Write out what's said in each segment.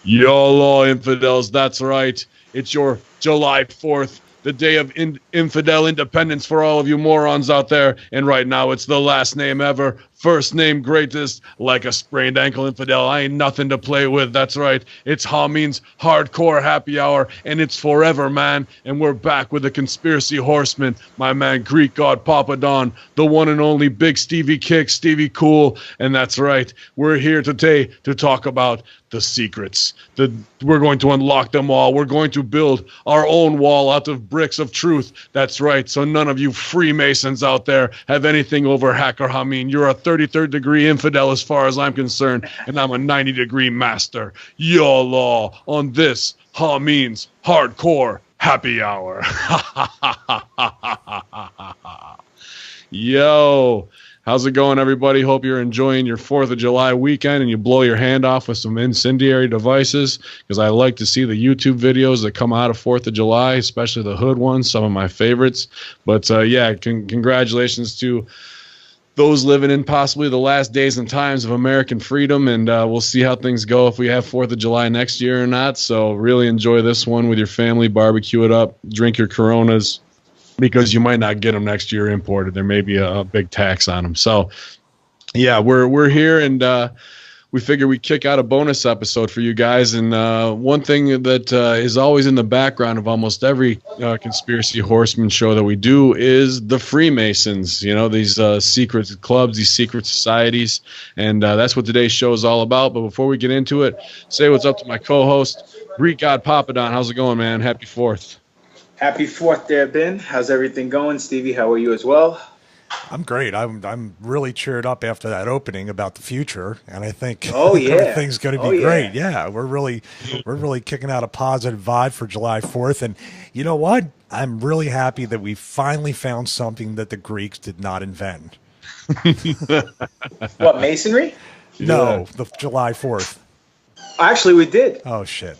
YOLO, infidels, that's right. It's your July 4th, the day of infidel independence for all of you morons out there. And right now, it's the last name ever, first name greatest, like a sprained ankle infidel. I ain't nothing to play with. That's right. It's HackerHamin's hardcore happy hour, and it's forever, man. And we're back with the conspiracy horseman, my man, Greek god Papa Don, the one and only Big Stevie Kick, Stevie Cool. And that's right. We're here today to talk about the secrets. We're going to unlock them all. We're going to build our own wall out of bricks of truth. That's right. So none of you Freemasons out there have anything over HackerHamin. You're a 33rd degree infidel as far as I'm concerned, and I'm a 90-degree master. YOLO on this HackerHamin's hardcore happy hour. Yo. How's it going, everybody? Hope you're enjoying your 4th of July weekend and you blow your hand off with some incendiary devices, because I like to see the YouTube videos that come out of 4th of July, especially the hood ones, some of my favorites. But yeah, congratulations to those living in possibly the last days and times of American freedom, and we'll see how things go if we have 4th of July next year or not. So really enjoy this one with your family, barbecue it up, drink your Coronas, because you might not get them next year imported. There may be a big tax on them. So, yeah, we're here, and we figure we kick out a bonus episode for you guys. And one thing that is always in the background of almost every conspiracy horseman show that we do is the Freemasons. You know, these secret clubs, these secret societies, and that's what today's show is all about. But before we get into it, say what's up to my co-host, Greek God Papa Don. How's it going, man? Happy 4th. Happy 4th there, Ben. How's everything going? Stevie, how are you as well? I'm great. I'm really cheered up after that opening about the future, and I think yeah. everything's going to be great. Yeah, we're really kicking out a positive vibe for July 4th, and you know what? I'm really happy that we finally found something that the Greeks did not invent. What, Masonry? No, the July 4th. Actually, we did. Oh shit.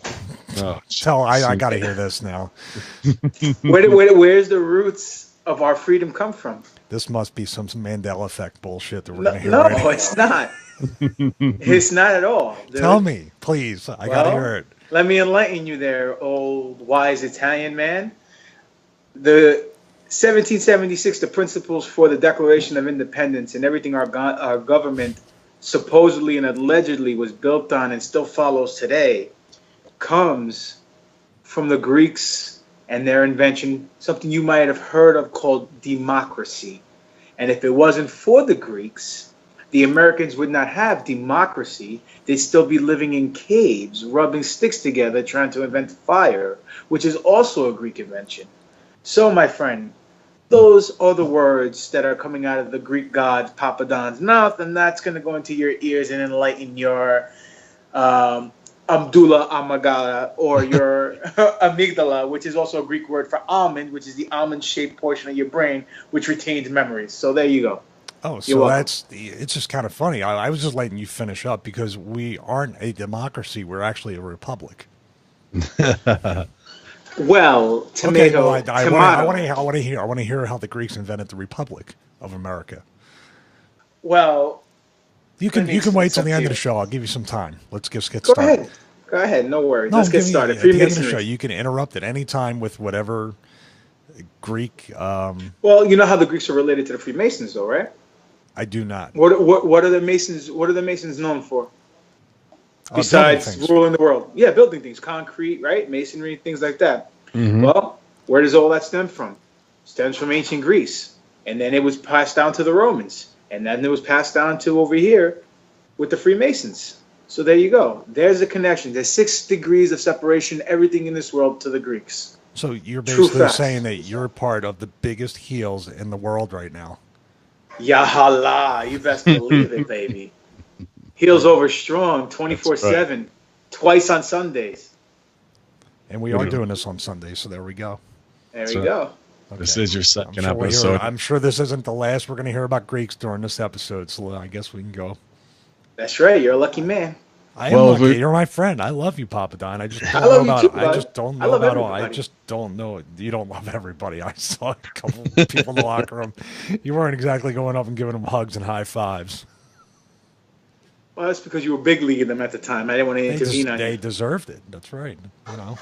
Oh, I got to hear this now. Where's the roots of our freedom come from? This must be some Mandela effect bullshit that we're going to hear. No, it's not. It's not at all. Dude. Tell me, please. I got to hear it. Let me enlighten you there, old wise Italian man. The 1776, the principles for the Declaration of Independence and everything our government supposedly and allegedly was built on and still follows today, comes from the Greeks and their invention, something you might have heard of called democracy. And if it wasn't for the Greeks, the Americans would not have democracy. They'd still be living in caves, rubbing sticks together, trying to invent fire, which is also a Greek invention. So, my friend, those are the words that are coming out of the Greek god Papa Don's mouth, and that's going to go into your ears and enlighten your Abdullah Amagala, or your amygdala, which is also a Greek word for almond, which is the almond-shaped portion of your brain, which retains memories. So there you go. Oh, so it's just kind of funny. I was just letting you finish up because we aren't a democracy. We're actually a republic. Well, tomato. Okay, I want to hear how the Greeks invented the Republic of America. Well, you can wait till the end of the show. I'll give you some time. Let's just get started. Go ahead. No worries. Let's get started. At the end of the show, you can interrupt at any time with whatever Greek. Well, you know how the Greeks are related to the Freemasons, though, right? I do not. What are the Masons? What are the Masons known for? Besides ruling the world. Yeah, building things, concrete, right? Masonry, things like that. Mm-hmm. Well, where does all that stem from? It stems from ancient Greece. And then it was passed down to the Romans. And then it was passed down to over here with the Freemasons. So there you go. There's a connection. There's 6 degrees of separation, everything in this world, to the Greeks. So you're basically saying that you're part of the biggest heels in the world right now. Yahallah. You best believe it, baby. Heels over strong, 24/7, twice on Sundays. And we are doing this on Sundays, so there we go. There we go. Okay. This is your second episode. I'm sure this isn't the last we're going to hear about Greeks during this episode, so I guess we can go. That's right. You're a lucky man. I am lucky. You're my friend. I love you, Papa Don. I just don't know about. I just don't know about all. I just don't know. You don't love everybody. I saw a couple people in the locker room. You weren't exactly going up and giving them hugs and high fives. Well, that's because you were big leaguing them at the time. I didn't want to intervene on you. They deserved it. That's right. You know.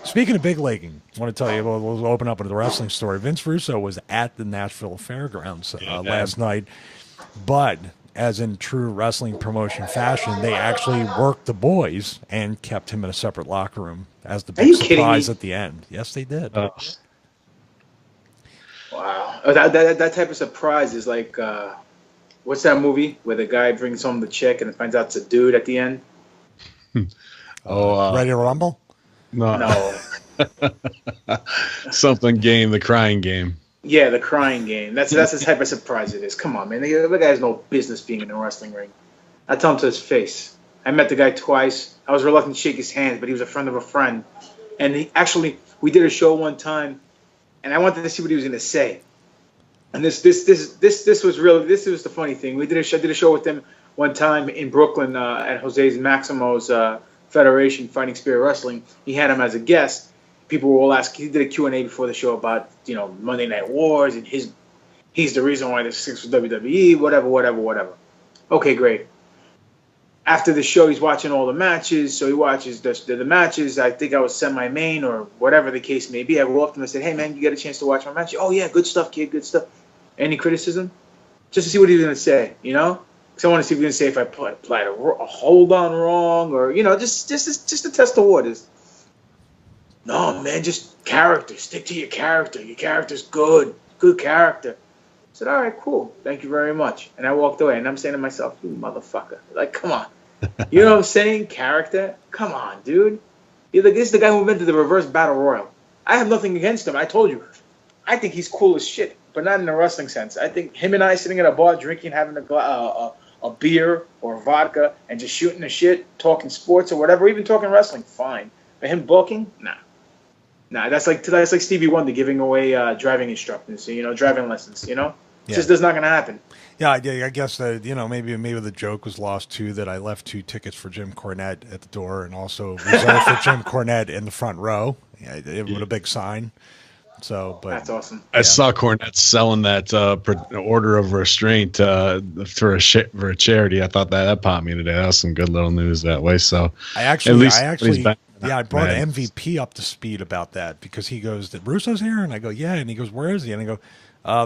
Speaking of big leaguing, I want to tell you, we'll open up with the wrestling story. Vince Russo was at the Nashville Fairgrounds last night, but as in true wrestling promotion fashion, they actually worked the boys and kept him in a separate locker room as the big surprise at the end. Yes, they did. Wow. That type of surprise is like, what's that movie where the guy brings home the chick and it finds out it's a dude at the end? Ready to Rumble? No. Something game, the crying game. Yeah, the crying game. That's the type of surprise it is. Come on, man. The guy has no business being in a wrestling ring. I tell him to his face. I met the guy twice. I was reluctant to shake his hand, but he was a friend of a friend. And we did a show one time, and I wanted to see what he was going to say. And this was the funny thing. I did a show with him one time in Brooklyn at Jose's Maximo's Federation Fighting Spirit Wrestling. He had him as a guest. People were all asking. He did a Q&A before the show about Monday Night Wars and he's the reason why there's 6 with WWE. Whatever. Okay, great. After the show, he's watching all the matches. So he watches the matches. I think I was semi-main or whatever the case may be. I go up to him and said, "Hey man, you get a chance to watch my match?" "Oh yeah, good stuff, kid. Good stuff." Any criticism? Just to see what he was going to say, Because I want to see if he was going to say if I applied a hold on wrong or, just to test the waters. "No, man, just character. Stick to your character. Your character's good. Good character." I said, "All right, cool. Thank you very much." And I walked away, and I'm saying to myself, "You motherfucker. Like, come on." You know what I'm saying? Character? Come on, dude. This is the guy who invented the reverse battle royal. I have nothing against him. I told you. I think he's cool as shit, but not in a wrestling sense. I think him and I sitting at a bar drinking, having a beer or vodka, and just shooting the shit, talking sports or whatever, even talking wrestling, fine. But him booking? Nah, that's like Stevie Wonder giving away driving instructions, driving lessons, It just is not going to happen. Yeah, I guess that, maybe the joke was lost too, that I left 2 tickets for Jim Cornette at the door and also reserved for Jim Cornette in the front row with a big sign. So, but that's awesome. I saw Cornette selling that order of restraint for a charity. I thought that popped me today. That was some good little news that way. So I brought MVP up to speed about that because he goes, "Did Russo's here?" And I go, "Yeah." And he goes, "Where is he?" And I go,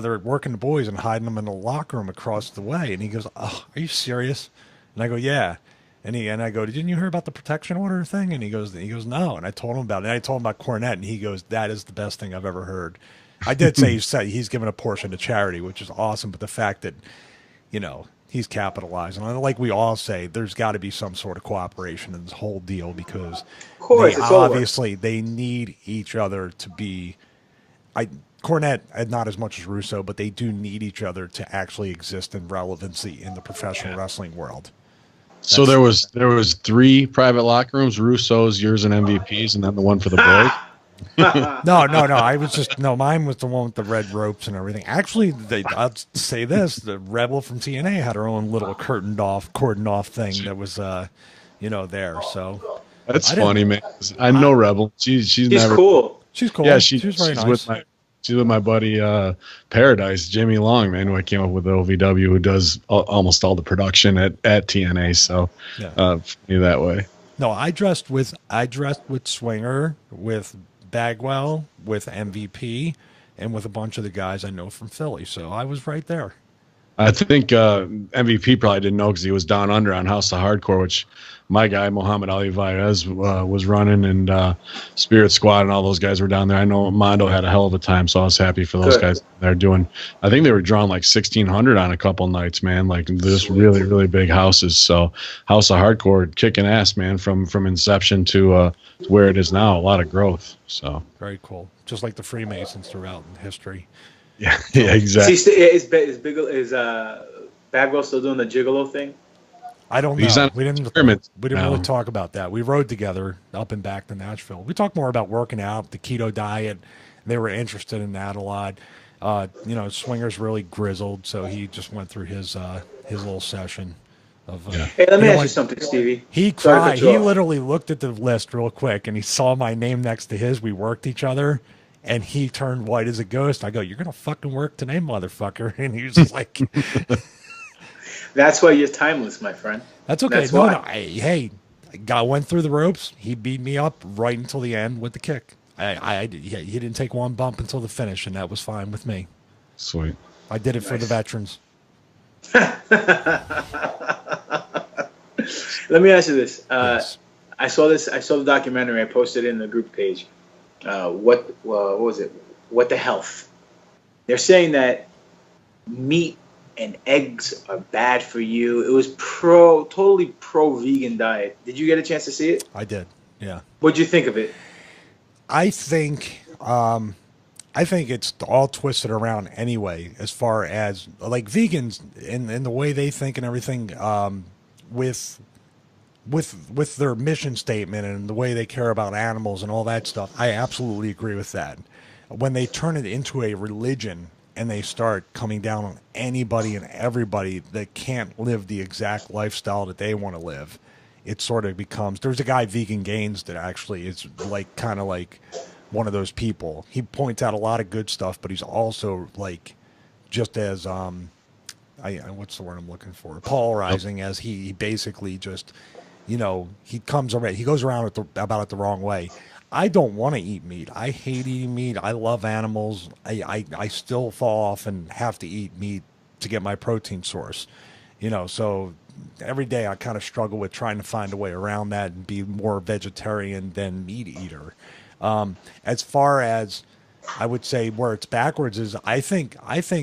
"They're working the boys and hiding them in the locker room across the way." And he goes, "Oh, are you serious?" And I go, "Yeah." And I go, "Didn't you hear about the protection order thing?" And he goes, "No." And I told him about it. And I told him about Cornette, and he goes, "That is the best thing I've ever heard." I did say he's given a portion to charity, which is awesome. But the fact that, he's capitalizing, and like we all say, there's got to be some sort of cooperation in this whole deal because they need each other to be. Cornette, not as much as Russo, but they do need each other to actually exist in relevancy in the professional wrestling world. So there was 3 private locker rooms: Russo's, yours, and MVP's, and then the one for the boys. No. Mine was the one with the red ropes and everything. Actually, I'll say this: the Rebel from TNA had her own little cordoned off thing that was, there. So that's funny, man. I know Rebel. She's never cool. She's cool. Yeah, she's very nice. She's with my buddy Paradise, Jimmy Long, man, who I came up with the OVW, who does almost all the production at TNA. So funny that way. No, I dressed with Swinger, with Bagwell, with MVP, and with a bunch of the guys I know from Philly. So I was right there. I think MVP probably didn't know because he was down under on House of Hardcore, which my guy Muhammad Ali Vaez was running, and Spirit Squad and all those guys were down there. I know Mondo had a hell of a time, so I was happy for those guys. They're doing. I think they were drawing like 1,600 on a couple nights, man. Like this really, really big houses. So House of Hardcore kicking ass, man, from inception to where it is now. A lot of growth. So very cool. Just like the Freemasons throughout in history. Yeah, exactly. Is Bagwell still doing the gigolo thing? I don't know. We didn't really talk about that. We rode together up and back to Nashville. We talked more about working out, the keto diet. They were interested in that a lot. Swinger's really grizzled, so he just went through his little session of. Hey, let me ask you something, Stevie. He cried. He literally looked at the list real quick, and he saw my name next to his. We worked each other. And he turned white as a ghost. I go, "You're going to fucking work today, motherfucker." And he was just like... That's why you're timeless, my friend. That's okay. That's No, why. no. I went through the ropes. He beat me up right until the end with the kick. He didn't take one bump until the finish, and that was fine with me. Sweet. I did it for the veterans. Let me ask you this. Yes. I saw the documentary. I posted it in the group page. What was it? What the Health? They're saying that meat and eggs are bad for you. It was totally pro vegan diet. Did you get a chance to see it? I did. Yeah. What'd you think of it? I think it's all twisted around anyway, as far as like vegans and the way they think and everything, with their mission statement and the way they care about animals and all that stuff. I absolutely agree with that. When they turn it into a religion and they start coming down on anybody and everybody that can't live the exact lifestyle that they want to live, it sort of becomes. There's a guy, Vegan Gains, that actually is like kind of like one of those people. He points out a lot of good stuff, but he's also like just as what's the word I'm looking for? Polarizing, as he basically just, he goes around about it the wrong way. I don't want to eat meat. I hate eating meat. I love animals. I still fall off and have to eat meat to get my protein source. So every day I kind of struggle with trying to find a way around that and be more vegetarian than meat eater. As far as I would say where it's backwards is I think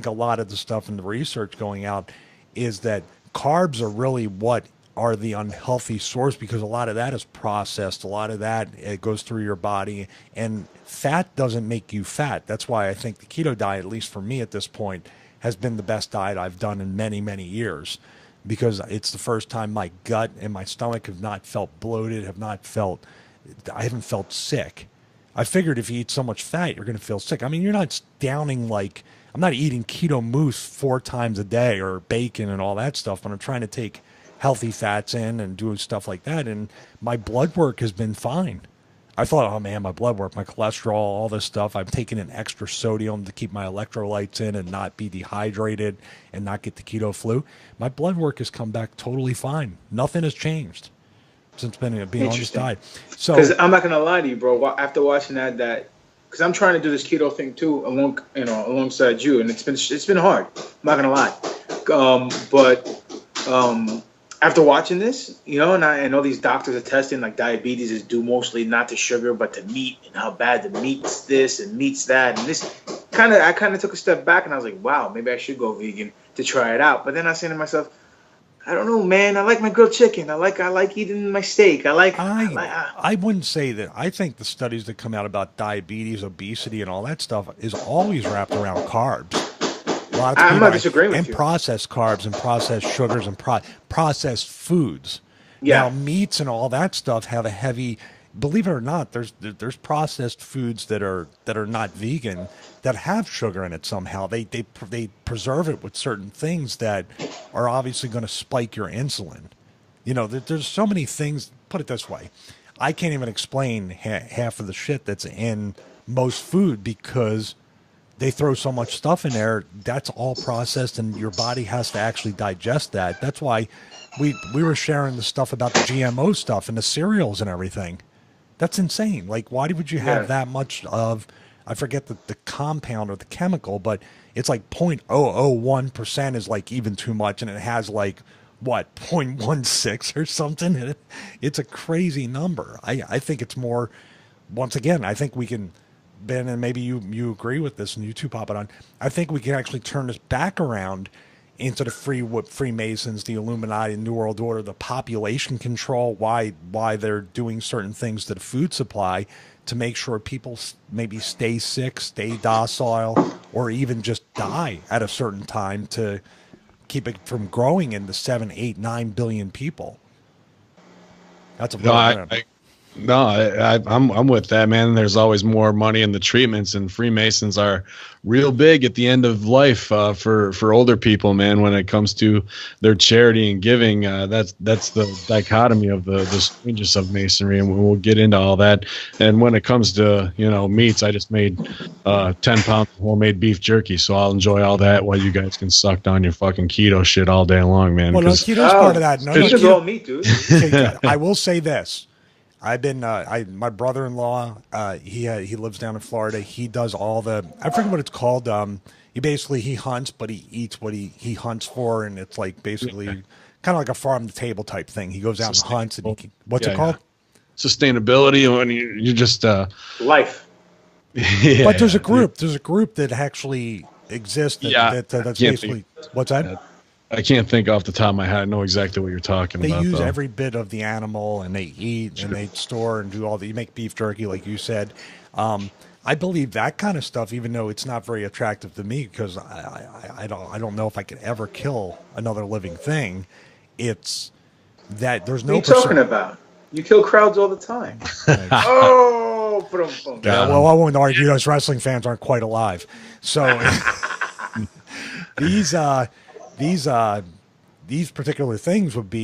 a lot of the stuff in the research going out is that carbs are really what are the unhealthy source, because a lot of that is processed. A lot of that, it goes through your body, and fat doesn't make you fat. That's why I think the keto diet, at least for me at this point, has been the best diet I've done in many, many years, because it's the first time my gut and my stomach have not felt bloated, I haven't felt sick. I figured if you eat so much fat, you're going to feel sick. I mean, you're not downing like, I'm not eating keto mousse 4 times a day or bacon and all that stuff, but I'm trying to take healthy fats in and doing stuff like that. And my blood work has been fine. I thought, oh man, my blood work, my cholesterol, all this stuff. I'm taking an extra sodium to keep my electrolytes in and not be dehydrated and not get the keto flu. My blood work has come back totally fine. Nothing has changed since being on this diet. So, because I'm not gonna lie to you, bro. After watching that, because I'm trying to do this keto thing too, alongside you, and it's been hard. I'm not gonna lie, but after watching this, and I know these doctors are testing like diabetes is due mostly not to sugar but to meat, and how bad the meat's this and meat's that, and this I kind of took a step back and I was like, wow, maybe I should go vegan to try it out. But then I said to myself, I don't know, man. I like my grilled chicken. I like eating my steak. I wouldn't say that. I think the studies that come out about diabetes, obesity, and all that stuff is always wrapped around carbs. I'm not disagreeing with you. And processed carbs and processed sugars and processed foods. Yeah. Now, meats and all that stuff have a heavy. Believe it or not, there's processed foods that are not vegan that have sugar in it somehow. They preserve it with certain things that are obviously going to spike your insulin. There's so many things. Put it this way, I can't even explain half of the shit that's in most food, because they throw so much stuff in there. That's all processed, and your body has to actually digest that. That's why we were sharing the stuff about the GMO stuff and the cereals and everything. That's insane. Like, why would you have that much of, I forget the compound or the chemical, but it's like 0.001% is like even too much, and it has like, what, 0.16 or something? It's a crazy number. I think it's more, once again, I think we can, Ben, and maybe you agree with this, and you too, Pop It On, I think we can actually turn this back around into the Freemasons, the Illuminati, New World Order, the population control, why they're doing certain things to the food supply to make sure people maybe stay sick, stay docile, or even just die at a certain time to keep it from growing into 7, 8, 9 billion people. That's a No, I'm with that, man. There's always more money in the treatments, and Freemasons are real big at the end of life for older people, man. When it comes to their charity and giving, that's the dichotomy of the strangeness of Masonry, and we'll get into all that. And when it comes to meats, I just made 10 pounds of homemade beef jerky, so I'll enjoy all that while you guys can suck down your fucking keto shit all day long, man. Well, no, keto's part of that. No, keto's all meat, dude. I will say this. I've been, my brother-in-law, he lives down in Florida. He does all the, I forget what it's called. He hunts, but he eats what he hunts for. And it's like basically kind of like a farm to table type thing. He goes out and hunts. And what's it called? Sustainability. When you just, life. Yeah, but there's a group that actually exists. That's basically, what's that? I can't think off the top of my head. I know exactly what you're talking about. They use every bit of the animal, and they eat, and they store and do all the. You make beef jerky, like you said. I believe that kind of stuff, even though it's not very attractive to me, because I don't know if I could ever kill another living thing. It's that there's no. What are you talking about? You kill crowds all the time. Oh, yeah. Well, I won't argue. Those wrestling fans aren't quite alive. So these particular things would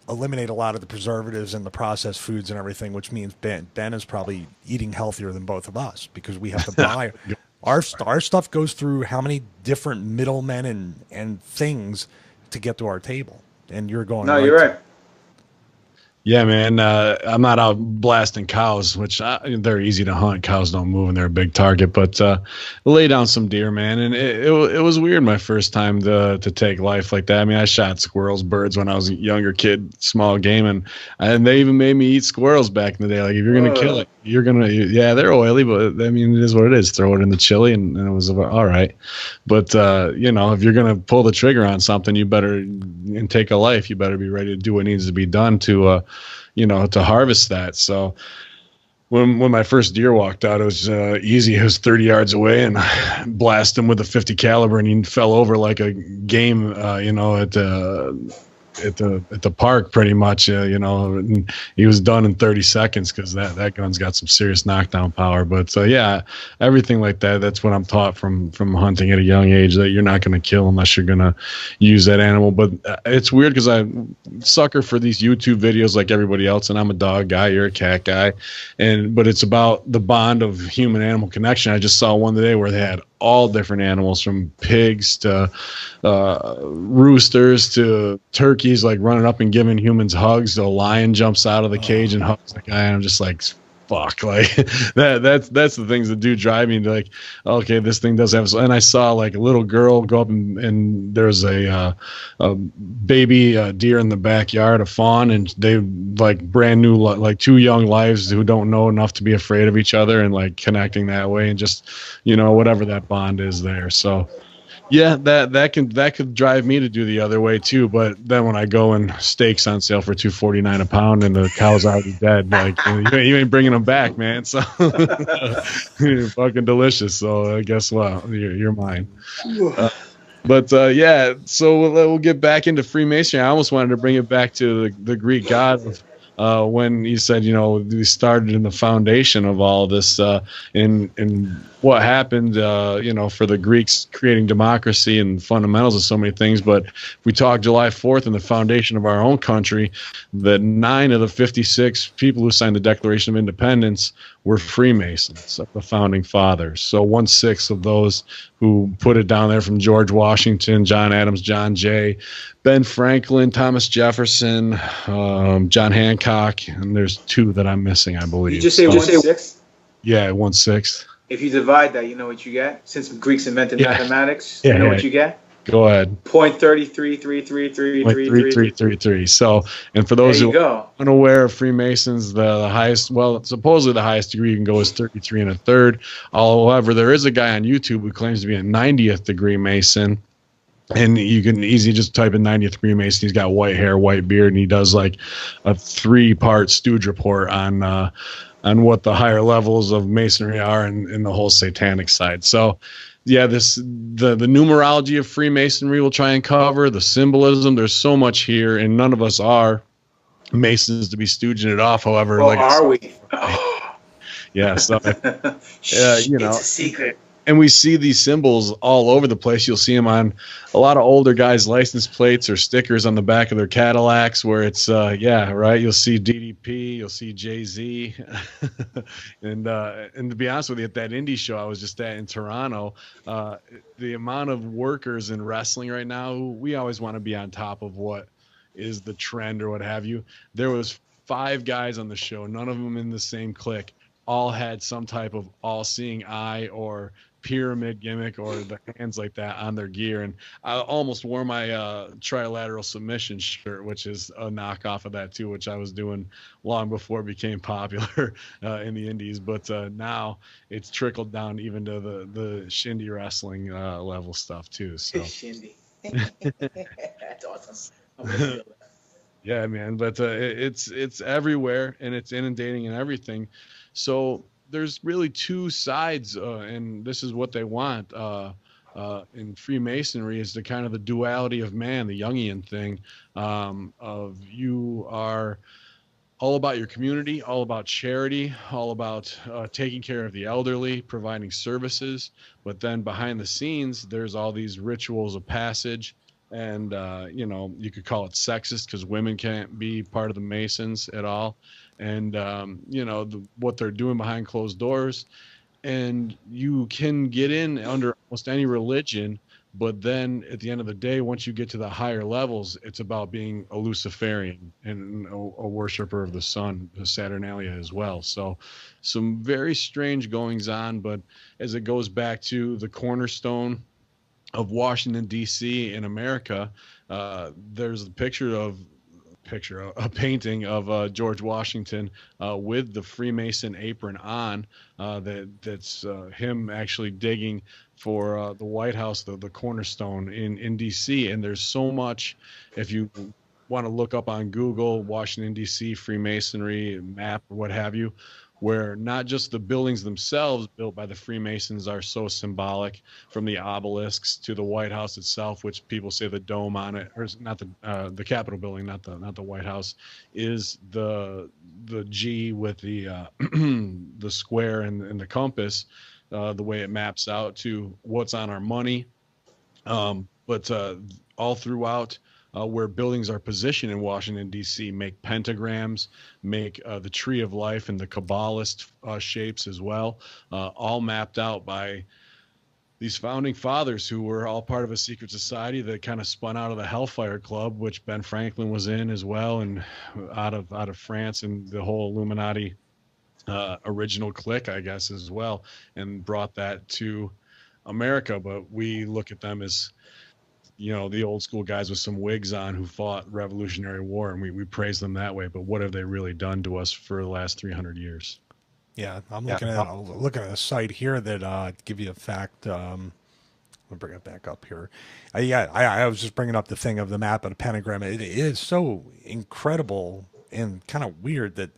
eliminate a lot of the preservatives and the processed foods and everything, which means Ben is probably eating healthier than both of us because we have to buy our stuff goes through how many different middlemen and things to get to our table. And you're going. No, you're right. Yeah, man. I'm not out blasting cows, which they're easy to hunt. Cows don't move, and they're a big target. But lay down some deer, man. And it was weird my first time to take life like that. I mean, I shot squirrels, birds when I was a younger kid, small game, and they even made me eat squirrels back in the day. Like, if you're gonna kill it, you're gonna. Yeah, they're oily, but I mean, it is what it is. Throw it in the chili, and it was all right. But if you're gonna pull the trigger on something, you better and take a life. You better be ready to do what needs to be done to harvest that. So when my first deer walked out, it was easy. It was 30 yards away, and I blasted him with a 50 caliber, and he fell over like a game, at the park, pretty much. And he was done in 30 seconds because that gun's got some serious knockdown power. But everything like that. That's what I'm taught from hunting at a young age, that you're not going to kill unless you're going to use that animal. But it's weird because I sucker for these YouTube videos like everybody else, and I'm a dog guy, you're a cat guy, but it's about the bond of human animal connection. I just saw one today where they had all different animals, from pigs to roosters to turkeys, like running up and giving humans hugs. The lion jumps out of the cage and hugs the guy, and I'm just like, fuck, like that's the things that do drive me to, like, okay, this thing does have. And I saw like a little girl go up and there's a baby deer in the backyard, a fawn, and they like brand new, like two young lives who don't know enough to be afraid of each other, and like connecting that way, and just whatever that bond is there. So yeah, that could drive me to do the other way too. But then when I go and steaks on sale for $2.49 a pound and the cow's already dead, like you ain't bringing them back, man. So you're fucking delicious. So guess what? You're mine. So we'll get back into Freemasonry. I almost wanted to bring it back to the Greek god when you said, we started in the foundation of all this, in what happened, for the Greeks creating democracy and fundamentals of so many things. But we talk July 4th and the foundation of our own country, that 9 of the 56 people who signed the Declaration of Independence were Freemasons, the founding fathers. So 1/6 of those who put it down there, from George Washington, John Adams, John Jay, Ben Franklin, Thomas Jefferson, John Hancock, and there's 2 that I'm missing, I believe. You just say 1/6? Yeah, 1/6. If you divide that, you know what you get? Since the Greeks invented mathematics, you know what you get? Go ahead. 0.33333333. So, and for those who are unaware of Freemasons, the highest, supposedly the highest degree you can go is 33 1/3. However, there is a guy on YouTube who claims to be a 90th degree Mason. And you can easily just type in 90th degree Mason. He's got white hair, white beard, and he does like a 3-part stooge report on what the higher levels of Masonry are and the whole satanic side. So, yeah, the numerology of Freemasonry we'll try and cover, the symbolism. There's so much here, and none of us are Masons to be stooging it off. However, are we? Yeah, so you know, it's a secret. and we see these symbols all over the place. You'll see them on a lot of older guys' license plates or stickers on the back of their Cadillacs where it's, yeah, right. You'll see DDP, you'll see Jay-Z. And to be honest with you, at that indie show I was just at in Toronto, the amount of workers in wrestling right now, we always want to be on top of what is the trend or what have you. There was 5 guys on the show, none of them in the same clique, all had some type of all-seeing eye or pyramid gimmick or the hands like that on their gear. And I almost wore my trilateral submission shirt, which is a knockoff of that too, which I was doing long before it became popular in the indies. But now it's trickled down even to the shindy wrestling level stuff too. So Shindy. That's awesome. I'm gonna feel that. Yeah, man, but it's everywhere and it's inundating and everything. So there's really 2 sides, and this is what they want in Freemasonry, is the kind of the duality of man, the Jungian thing, of you are all about your community, all about charity, all about taking care of the elderly, providing services. But then behind the scenes, there's all these rituals of passage. And, you know, you could call it sexist because women can't be part of the Masons at all. And, you know, what they're doing behind closed doors. And you can get in under almost any religion. But then at the end of the day, once you get to the higher levels, it's about being a Luciferian and a worshiper of the sun, the Saturnalia as well. So some very strange goings on. But as it goes back to the cornerstone of Washington, D.C. in America, there's a painting of George Washington with the Freemason apron on, that's him actually digging for the White House, the cornerstone in D.C. And there's so much, if you want to look up on Google, Washington, D.C., Freemasonry map or what have you, where not just the buildings themselves built by the Freemasons are so symbolic, from the obelisks to the White House itself, which people say the dome on it, or not the Capitol building, not the White House, is the G with the the square and the compass, the way it maps out to what's on our money, but all throughout. Where buildings are positioned in Washington, D.C., make pentagrams, make the tree of life and the Kabbalist shapes as well, all mapped out by these founding fathers who were all part of a secret society that kind of spun out of the Hellfire Club, which Ben Franklin was in as well, and out of France, and the whole Illuminati original clique, I guess, as well, and brought that to America. But we look at them as, you know, the old school guys with some wigs on who fought Revolutionary War, and we praise them that way. But what have they really done to us for the last 300 years? Yeah, I'm looking at a site here that give you a fact. I'll bring it back up here. I was just bringing up the thing of the map of the pentagram. It is so incredible and kind of weird that,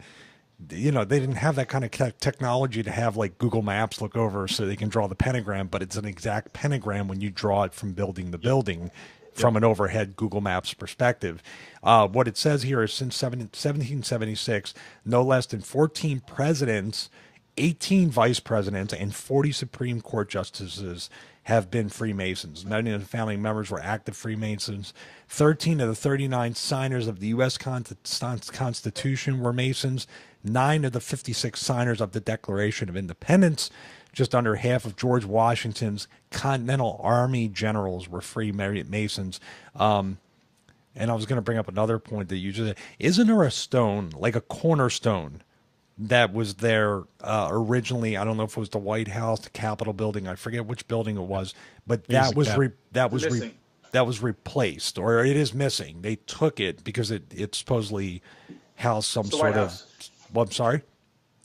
you know, they didn't have that kind of technology to have like Google Maps look over so they can draw the pentagram, but it's an exact pentagram when you draw it from building to building from an overhead Google Maps perspective. What it says here is since 1776, no less than 14 presidents, 18 vice presidents, and 40 Supreme Court justices have been Freemasons. Many of the founding members were active Freemasons. 13 of the 39 signers of the U.S. Constitution were Masons. 9 of the 56 signers of the Declaration of Independence. Just under half of George Washington's Continental Army generals were Freemasons. And I was going to bring up another point that you just, isn't there a stone, like a cornerstone, that was there originally? I don't know if it was the White House, the Capitol building, I forget which building it was, but that was replaced, or it is missing. They took it because it supposedly housed some sort of. Well, I'm sorry?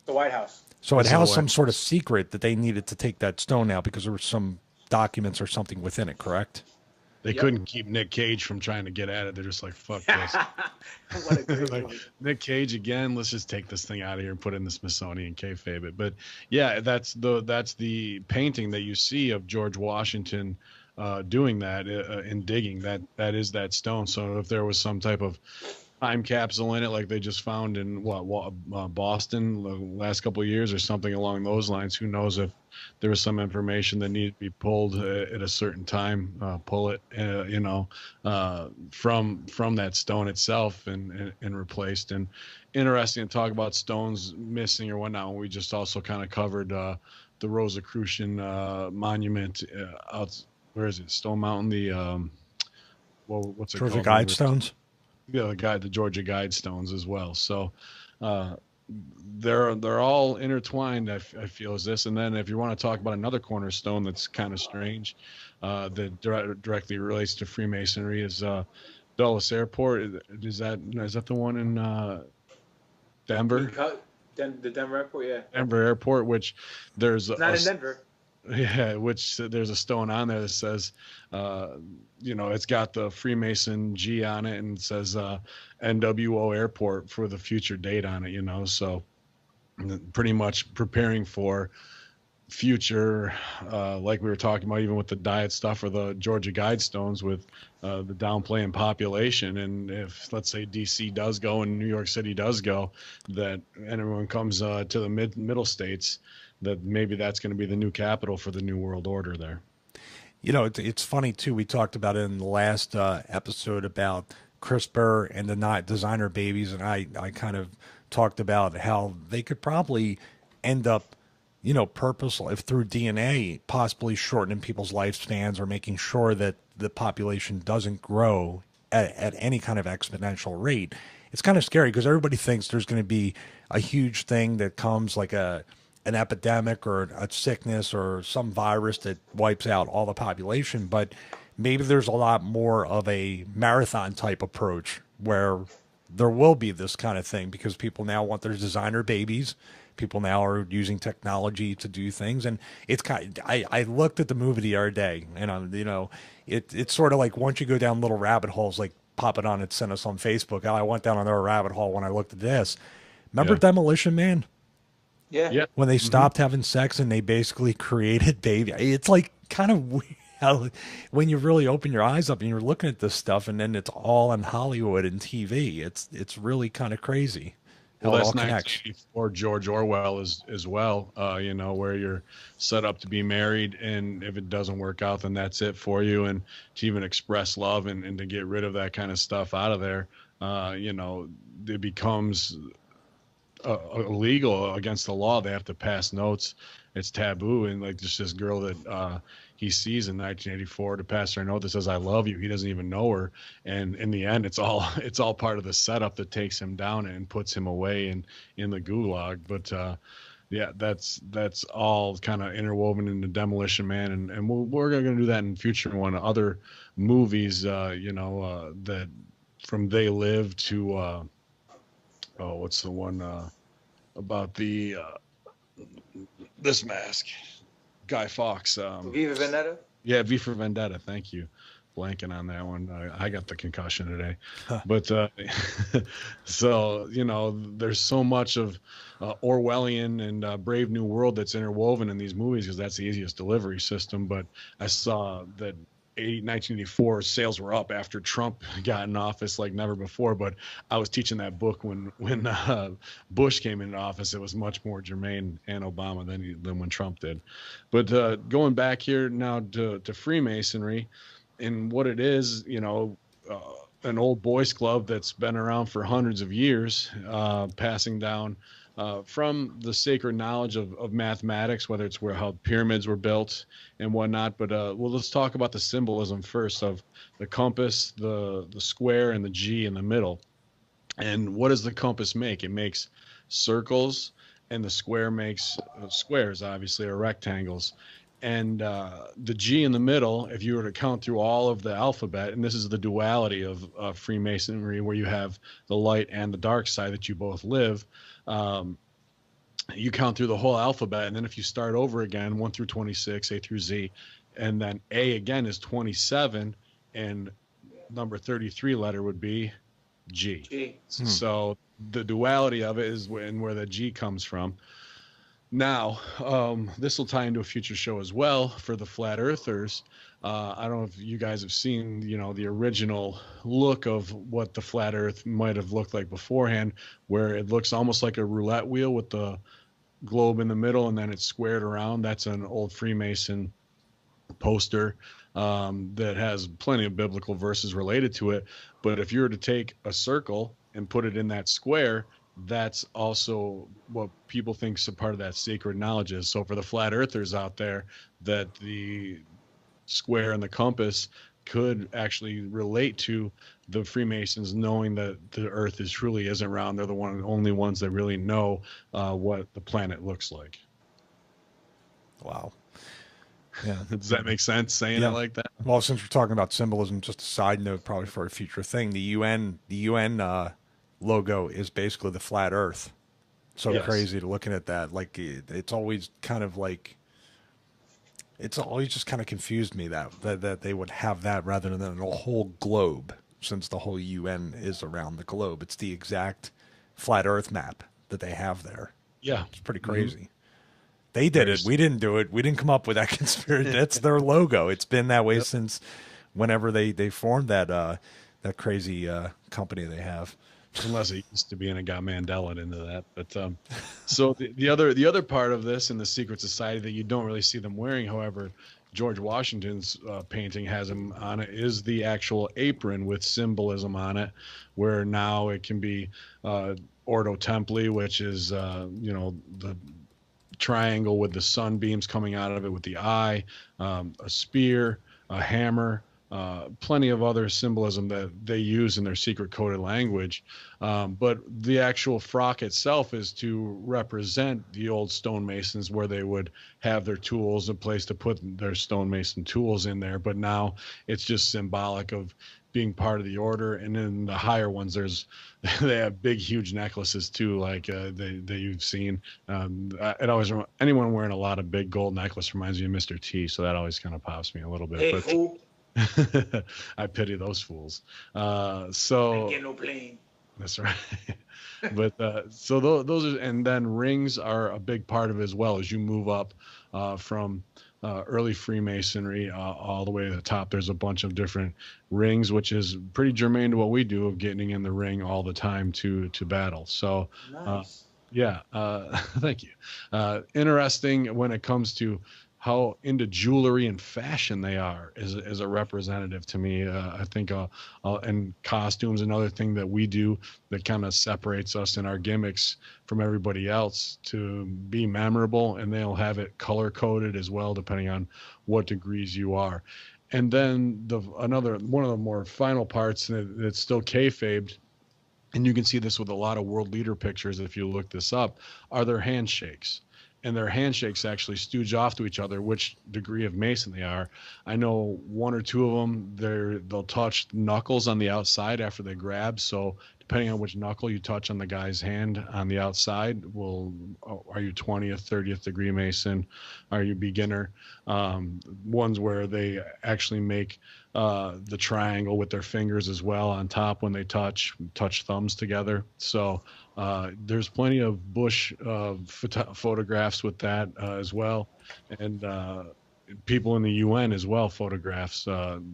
The White House. So it housed some sort of secret that they needed to take that stone out because there were some documents or something within it, correct? They couldn't keep Nick Cage from trying to get at it. They're just like, fuck this. What a great like, movie. Nick Cage again, let's just take this thing out of here and put it in the Smithsonian kayfabe it. But yeah, that's the painting that you see of George Washington doing that in digging. That is that stone. So if there was some type of time capsule in it, like they just found in Boston the last couple of years or something along those lines. Who knows if there was some information that needed to be pulled at a certain time, pull it, from that stone itself and replaced. And interesting to talk about stones missing or whatnot. We just also kind of covered the Rosicrucian monument out. Where is it? Stone Mountain. The what's it called? Georgia Guidestones. Yeah, the Georgia Guidestones as well. So they're all intertwined. I feel as this. And then if you want to talk about another cornerstone that's kind of strange, that directly relates to Freemasonry is Dulles Airport. Is that the one in Denver? The Denver Airport, yeah. Denver Airport, which there's it's not in Denver. Yeah, which there's a stone on there that says, it's got the Freemason G on it, and it says NWO Airport for the future date on it, so pretty much preparing for future, like we were talking about, even with the diet stuff or the Georgia Guidestones with the downplaying population. And if, let's say, DC does go and New York City does go, and everyone comes to the middle states, that maybe that's going to be the new capital for the New World Order there. It's funny, too. We talked about it in the last episode about CRISPR and the designer babies, and I kind of talked about how they could probably end up, purposely, if through DNA, possibly shortening people's lifespans or making sure that the population doesn't grow at any kind of exponential rate. It's kind of scary because everybody thinks there's going to be a huge thing that comes like an epidemic or a sickness or some virus that wipes out all the population, but maybe there's a lot more of a marathon type approach where there will be this kind of thing because people now want their designer babies. People now are using technology to do things, and it's kind of, I looked at the movie the other day, and it's sort of like once you go down little rabbit holes, like pop it on and send us on Facebook. I went down another rabbit hole when I looked at this. Remember Demolition Man? Yeah. When they stopped having sex and they basically created baby. It's like kind of weird how when you really open your eyes up and you're looking at this stuff, and then it's all in Hollywood and TV. It's really kind of crazy. Well, that's 1984 George Orwell as well, where you're set up to be married, and if it doesn't work out, then that's it for you. And to even express love and to get rid of that kind of stuff out of there, it becomes illegal against the law. They have to pass notes. It's taboo. And like just this girl that he sees in 1984 to pass her a note that says, "I love you." He doesn't even know her. And in the end, it's all part of the setup that takes him down and puts him away in the gulag. But that's all kind of interwoven into Demolition Man. And we're going to do that in future one. Other movies, that from They Live to, what's the one about the this mask? Guy Fawkes. V for Vendetta? Yeah, V for Vendetta. Thank you. Blanking on that one. I got the concussion today. But so, there's so much of Orwellian and Brave New World that's interwoven in these movies because that's the easiest delivery system. But I saw that 1984 sales were up after Trump got in office like never before. But I was teaching that book when Bush came into office. It was much more germane and Obama than when Trump did. But going back here now to Freemasonry and what it is, an old boys club that's been around for hundreds of years, passing down from the sacred knowledge of mathematics, whether it's how pyramids were built and whatnot. But let's talk about the symbolism first of the compass, the square, and the G in the middle. And what does the compass make? It makes circles, and the square makes squares, obviously, or rectangles. And the G in the middle, if you were to count through all of the alphabet, and this is the duality of Freemasonry, where you have the light and the dark side that you both live, you count through the whole alphabet. And then if you start over again, 1 through 26, A through Z, and then A again is 27, and number 33 letter would be G. So the duality of it is where the G comes from. Now, this will tie into a future show as well for the flat earthers. I don't know if you guys have seen, the original look of what the flat Earth might have looked like beforehand, where it looks almost like a roulette wheel with the globe in the middle and then it's squared around. That's an old Freemason poster that has plenty of biblical verses related to it. But if you were to take a circle and put it in that square, that's also what people think is a part of that sacred knowledge is. So for the flat earthers out there, that the square and the compass could actually relate to the Freemasons, knowing that the earth truly isn't round. They're the only ones that really know what the planet looks like. Wow. Yeah. Does that make sense saying it like that? Well, since we're talking about symbolism, just a side note, probably for a future thing, the UN logo is basically the flat Earth. So crazy to looking at that. Like it's always kind of like, it's always just kind of confused me that they would have that rather than a whole globe, since the whole UN is around the globe. It's the exact flat Earth map that they have there. Yeah. It's pretty crazy. Mm-hmm. They did it. We didn't do it. We didn't come up with that conspiracy. That's their logo. It's been that way since whenever they formed that crazy company they have. Unless it used to be, and it got Mandela into that. But so the other part of this in the secret society that you don't really see them wearing, however, George Washington's painting has him on it, is the actual apron with symbolism on it, where now it can be Ordo Templi, which is the triangle with the sunbeams coming out of it with the eye, a spear, a hammer, plenty of other symbolism that they use in their secret coded language. But the actual frock itself is to represent the old stonemasons, where they would have their tools, a place to put their stonemason tools in there. But now it's just symbolic of being part of the order. And then the higher ones, they have big, huge necklaces too, like that you've seen. It always anyone wearing a lot of big gold necklace reminds me of Mr. T, so that always kind of pops me a little bit. Hey, but fool. I pity those fools. So get no plane. That's right. But so those are, and then rings are a big part of it as well. As you move up from early Freemasonry all the way to the top, there's a bunch of different rings, which is pretty germane to what we do of getting in the ring all the time to battle. So nice. Thank you. Interesting when it comes to how into jewelry and fashion they are is a representative to me. I think and costumes, another thing that we do that kind of separates us in our gimmicks from everybody else to be memorable, and they'll have it color coded as well, depending on what degrees you are. And then one of the more final parts that's still kayfabed, and you can see this with a lot of world leader pictures if you look this up, are their handshakes. And their handshakes actually stooge off to each other which degree of Mason they are. I know one or two of them, they'll touch knuckles on the outside after they grab. So depending on which knuckle you touch on the guy's hand on the outside, are you 20th, 30th degree Mason? Are you beginner? Ones where they actually make the triangle with their fingers as well on top when they touch thumbs together. So there's plenty of Bush photographs with that as well, and people in the UN as well, photographs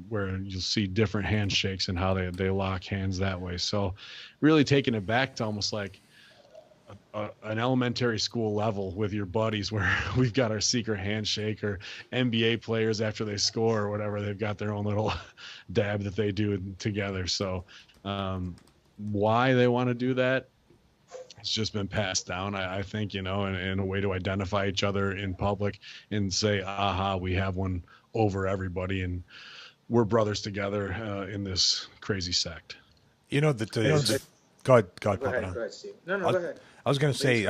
where you'll see different handshakes and how they lock hands that way. So really taking it back to almost like an elementary school level with your buddies, where we've got our secret handshake, or NBA players after they score or whatever, they've got their own little dab that they do together. So why they want to do that, it's just been passed down, I think, in a way to identify each other in public and say, aha, we have one over everybody and we're brothers together in this crazy sect. Go ahead, Papa. Steve. No, go ahead. I was going to say,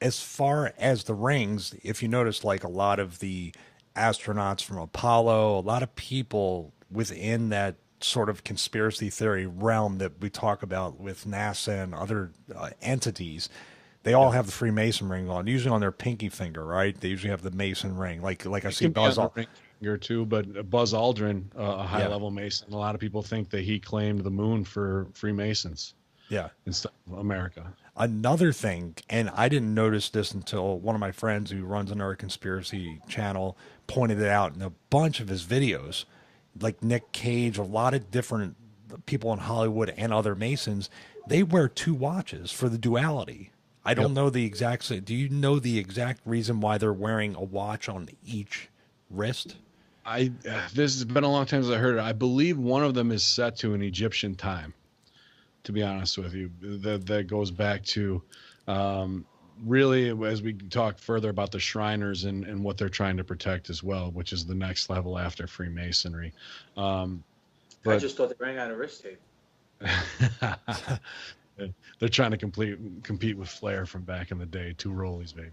as far as the rings, if you notice, like a lot of the astronauts from Apollo, a lot of people within that sort of conspiracy theory realm that we talk about with NASA and other entities, they all have the Freemason ring on, usually on their pinky finger, right? They usually have the Mason ring. Like I see Buzz Aldrin too, but Buzz Aldrin, a high-level Mason, a lot of people think that he claimed the moon for Freemasons. Yeah. instead of America. Another thing, and I didn't notice this until one of my friends who runs another conspiracy channel pointed it out in a bunch of his videos, like Nick Cage, a lot of different people in Hollywood and other Masons, they wear 2 watches for the duality. I don't know the exact. Do you know the exact reason why they're wearing a watch on each wrist? This has been a long time since I heard it. I believe one of them is set to an Egyptian time. To be honest with you, that goes back to really, as we talk further about the Shriners and what they're trying to protect as well, which is the next level after Freemasonry. I just thought they ran out of wrist tape. They're trying to compete with Flair from back in the day, 2 rollies, baby.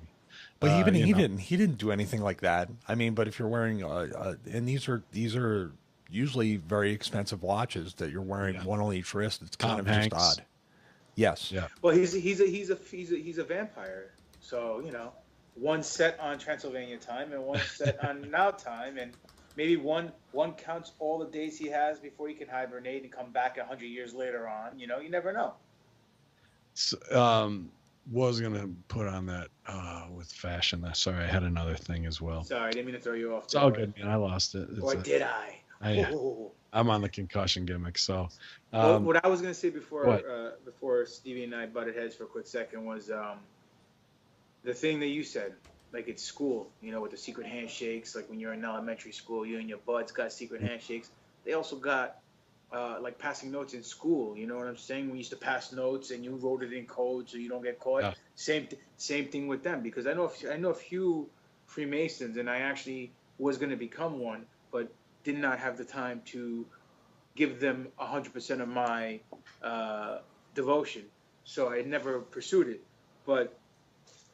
But even he didn't do anything like that. I mean, but if you're wearing and these are usually very expensive watches that you're wearing one on each wrist, it's kind of just odd. Yes. Yeah. Well, he's a vampire. So, you know, one set on Transylvania time and one set on now time, and maybe one counts all the days he has before he can hibernate and come back 100 years later on. You know, you never know. So, was gonna put on that with fashion. Sorry, I had another thing as well. Sorry, I didn't mean to throw you off. It's all good, man. I lost it. Did I? I'm on the concussion gimmick. So, what I was gonna say before Stevie and I butted heads for a quick second was the thing that you said, like it's school, you know, with the secret handshakes. Like when you're in elementary school, you and your buds got secret handshakes. They also got like passing notes in school. You know what I'm saying? We used to pass notes, and you wrote it in code so you don't get caught. Yeah. Same thing with them, because I know a few Freemasons, and I actually was going to become one, but did not have the time to give them 100% of my devotion, so I never pursued it. But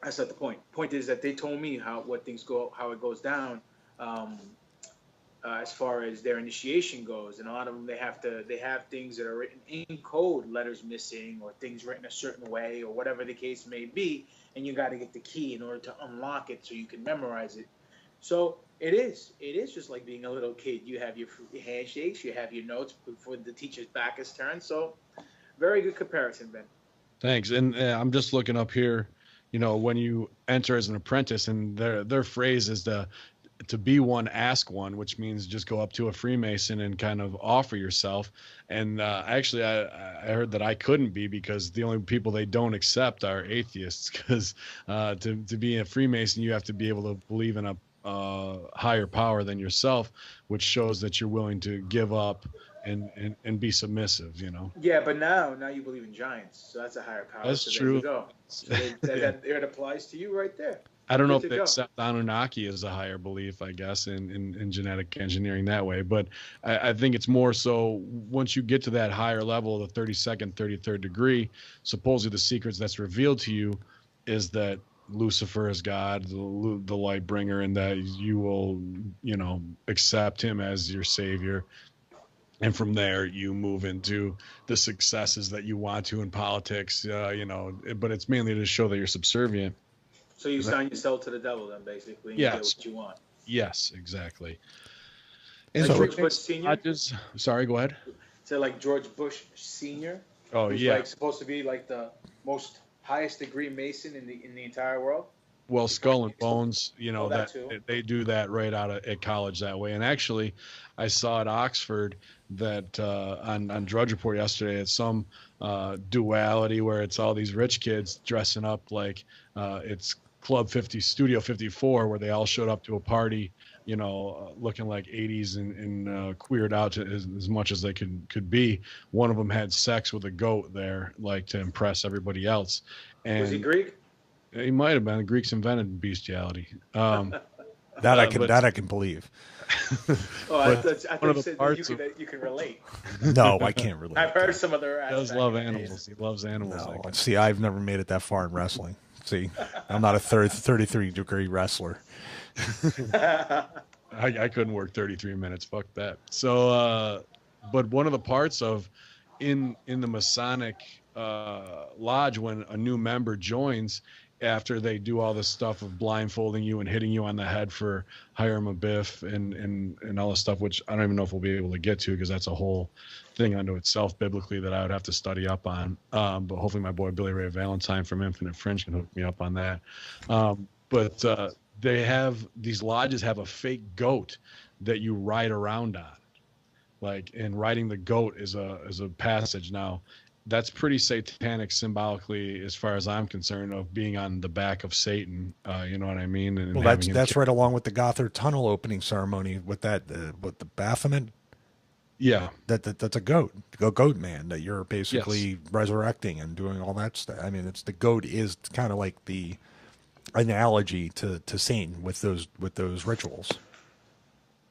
that's not the point. Point is that they told me how it goes down. As far as their initiation goes, and a lot of them they have things that are written in code, letters missing, or things written a certain way, or whatever the case may be, and you got to get the key in order to unlock it so you can memorize it. So it is just like being a little kid. You have your handshakes, you have your notes before the teacher's back is turned. So very good comparison, Ben. Thanks. And I'm just looking up here, you know, when you enter as an apprentice, and their phrase is to be one, ask one, which means just go up to a Freemason and kind of offer yourself. And actually, I heard that I couldn't be, because the only people they don't accept are atheists, because to be a Freemason, you have to be able to believe in a higher power than yourself, which shows that you're willing to give up and be submissive, you know. Yeah, but now you believe in giants, so that's a higher power. That's true. There you go. So it applies to you right there. I don't know if they accept Anunnaki as a higher belief, I guess, in genetic engineering that way. But I think it's more so once you get to that higher level, the 32nd, 33rd degree, supposedly the secrets that's revealed to you is that Lucifer is God, the light bringer, and that you will, you know, accept him as your savior. And from there, you move into the successes that you want to in politics, you know, but it's mainly to show that you're subservient. So you sign yourself to the devil then, basically, and you get what you want. Yes, exactly. And so George Bush Sr.? Sorry, go ahead. So like George Bush Sr.? Oh, who's yeah. Like supposed to be like the most highest degree Mason in the entire world? Well, Skull and Bones, you know, they do that right out at college that way. And actually, I saw at Oxford that on Drudge Report yesterday, it's some duality where it's all these rich kids dressing up like it's Club 50, Studio 54, where they all showed up to a party, you know, looking like 80s and queered out to as much as they could be. One of them had sex with a goat there, like to impress everybody else. And was he Greek? He might have been. The Greeks invented bestiality. That I can believe. Oh, I thought you said that you can relate. No, I can't relate. I've heard some of their. He does love animals. He loves animals. No, see, I've never made it that far in wrestling. See, I'm not a 33-degree wrestler. I couldn't work 33 minutes. Fuck that. So, but one of the parts of in the Masonic lodge when a new member joins, after they do all this stuff of blindfolding you and hitting you on the head for Hiram Abiff and all this stuff, which I don't even know if we'll be able to get to because that's a whole thing unto itself biblically that I would have to study up on. But hopefully my boy Billy Ray Valentine from Infinite Fringe can hook me up on that. But they have, these lodges have a fake goat that you ride around on. Like, and riding the goat is a passage. Now, that's pretty satanic symbolically, as far as I'm concerned, of being on the back of Satan. You know what I mean? And well, that's right along with the Gothard Tunnel opening ceremony with that with the Baphomet. Yeah, that's a goat, goat man that you're basically resurrecting and doing all that stuff. I mean, the goat is kind of like the analogy to Satan with those rituals.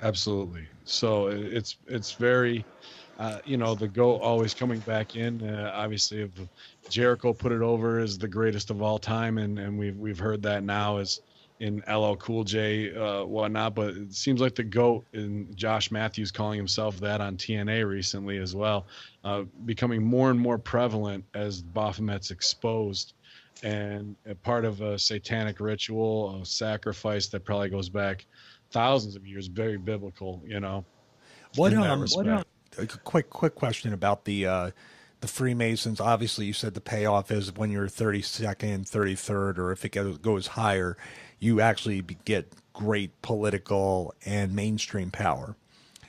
Absolutely. So it's very. The goat always coming back in. Obviously, if Jericho put it over as the greatest of all time, and we've heard that now as in LL Cool J, whatnot. But it seems like the goat, and Josh Matthews calling himself that on TNA recently as well, becoming more and more prevalent as Baphomet's exposed, and a part of a satanic ritual, a sacrifice that probably goes back thousands of years, very biblical. What a quick question about the Freemasons. Obviously, you said the payoff is when you're 32nd, 33rd, or if it goes higher, you actually get great political and mainstream power.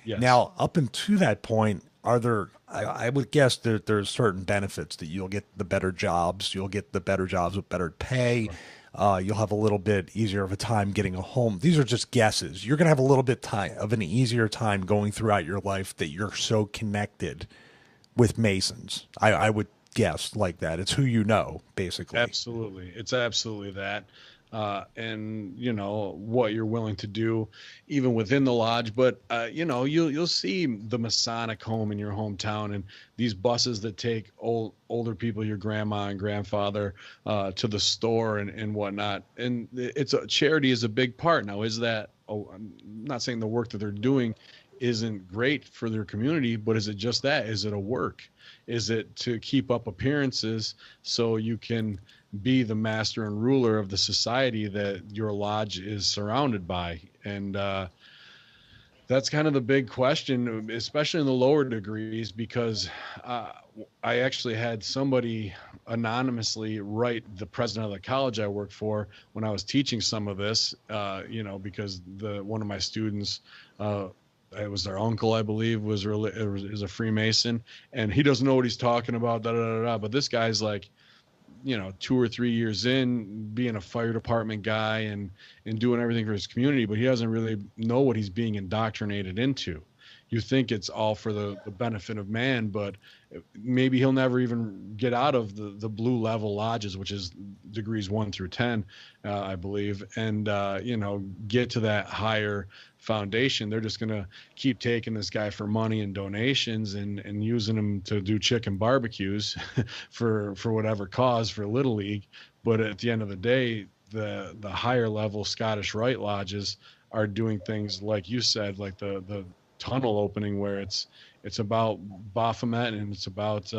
Yes. Now, up until that point, are there? I would guess that there's certain benefits that you'll get the better jobs. You'll get the better jobs with better pay. You'll have a little bit easier of a time getting a home. These are just guesses. You're going to have a little bit of an easier time going throughout your life that you're so connected with Masons. I would guess like that. It's who you know, basically. Absolutely. It's absolutely that. And what you're willing to do even within the lodge, but you'll see the Masonic home in your hometown, and these buses that take older people, your grandma and grandfather, to the store and whatnot. And charity is a big part. Now, is that, I'm not saying the work that they're doing isn't great for their community, but is it just that? Is it a work? Is it to keep up appearances so you can be the master and ruler of the society that your lodge is surrounded by? And that's kind of the big question, especially in the lower degrees, because I actually had somebody anonymously write the president of the college I worked for when I was teaching some of this, because one of my students, it was their uncle, I believe, is a Freemason, and he doesn't know what he's talking about. But this guy's like, 2 or 3 years in, being a fire department guy and doing everything for his community, but he doesn't really know what he's being indoctrinated into. You think it's all for the benefit of man, but maybe he'll never even get out of the blue level lodges, which is degrees 1 through 10, I believe, and get to that higher foundation. They're just going to keep taking this guy for money and donations and using him to do chicken barbecues for whatever cause, for Little League. But at the end of the day, the higher level Scottish Rite lodges are doing things like you said, like the tunnel opening, where it's about Baphomet, and it's about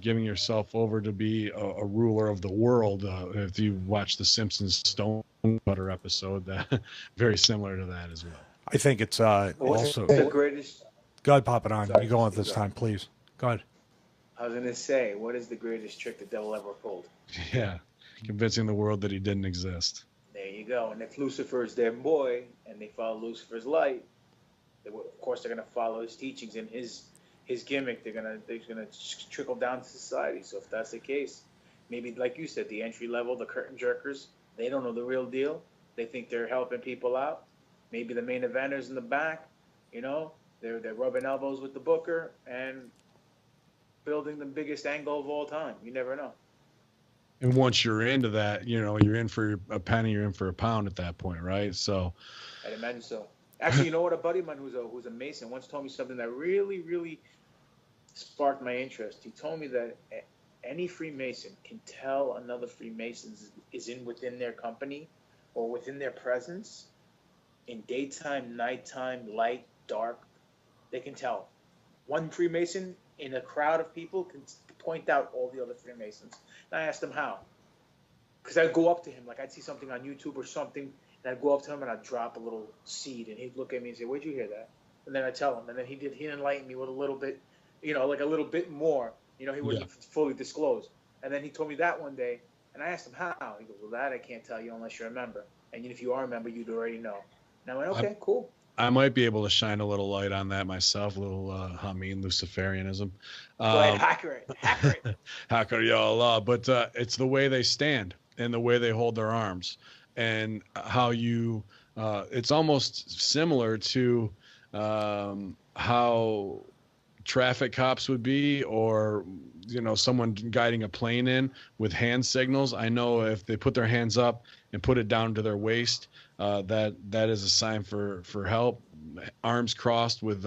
giving yourself over to be a ruler of the world. If you watch the Simpsons Stone Butter episode, that very similar to that as well. I think it's also the greatest. Go ahead, pop it on. You go on this time, please. Go ahead. I was going to say, what is the greatest trick the devil ever pulled? Yeah, convincing the world that he didn't exist. There you go. And if Lucifer is their boy, and they follow Lucifer's light, of course they're going to follow his teachings and his gimmick. They're going to trickle down to society. So if that's the case, maybe like you said, the entry level, the curtain jerkers, they don't know the real deal. They think they're helping people out. Maybe the main eventers in the back, they're rubbing elbows with the booker and building the biggest angle of all time. You never know. And once you're into that, you're in for a penny, you're in for a pound at that point, right? So I'd imagine so. Actually, you know what? A buddy of mine who's a Mason once told me something that really, really sparked my interest. He told me that any Freemason can tell another Freemason is within their company or within their presence in daytime, nighttime, light, dark. They can tell. One Freemason in a crowd of people can point out all the other Freemasons. And I asked him how. because I'd go up to him, like I'd see something on YouTube or something, and I'd go up to him and I'd drop a little seed, and he'd look at me and say, "Where'd you hear that?" And then I'd tell him, and then he enlightened me with a little bit, like a little bit more. He wouldn't fully disclose. And then he told me that one day, and I asked him how. He goes, "Well, that I can't tell you unless you remember. And if you are a member, you'd already know." And I went, "Okay, cool." I might be able to shine a little light on that myself, a little Hamin Luciferianism. Go ahead, hacker it. Hacker y'all. But it's the way they stand and the way they hold their arms and how you, it's almost similar to how traffic cops would be, or someone guiding a plane in with hand signals. I know if they put their hands up and put it down to their waist, that is a sign for help. Arms crossed with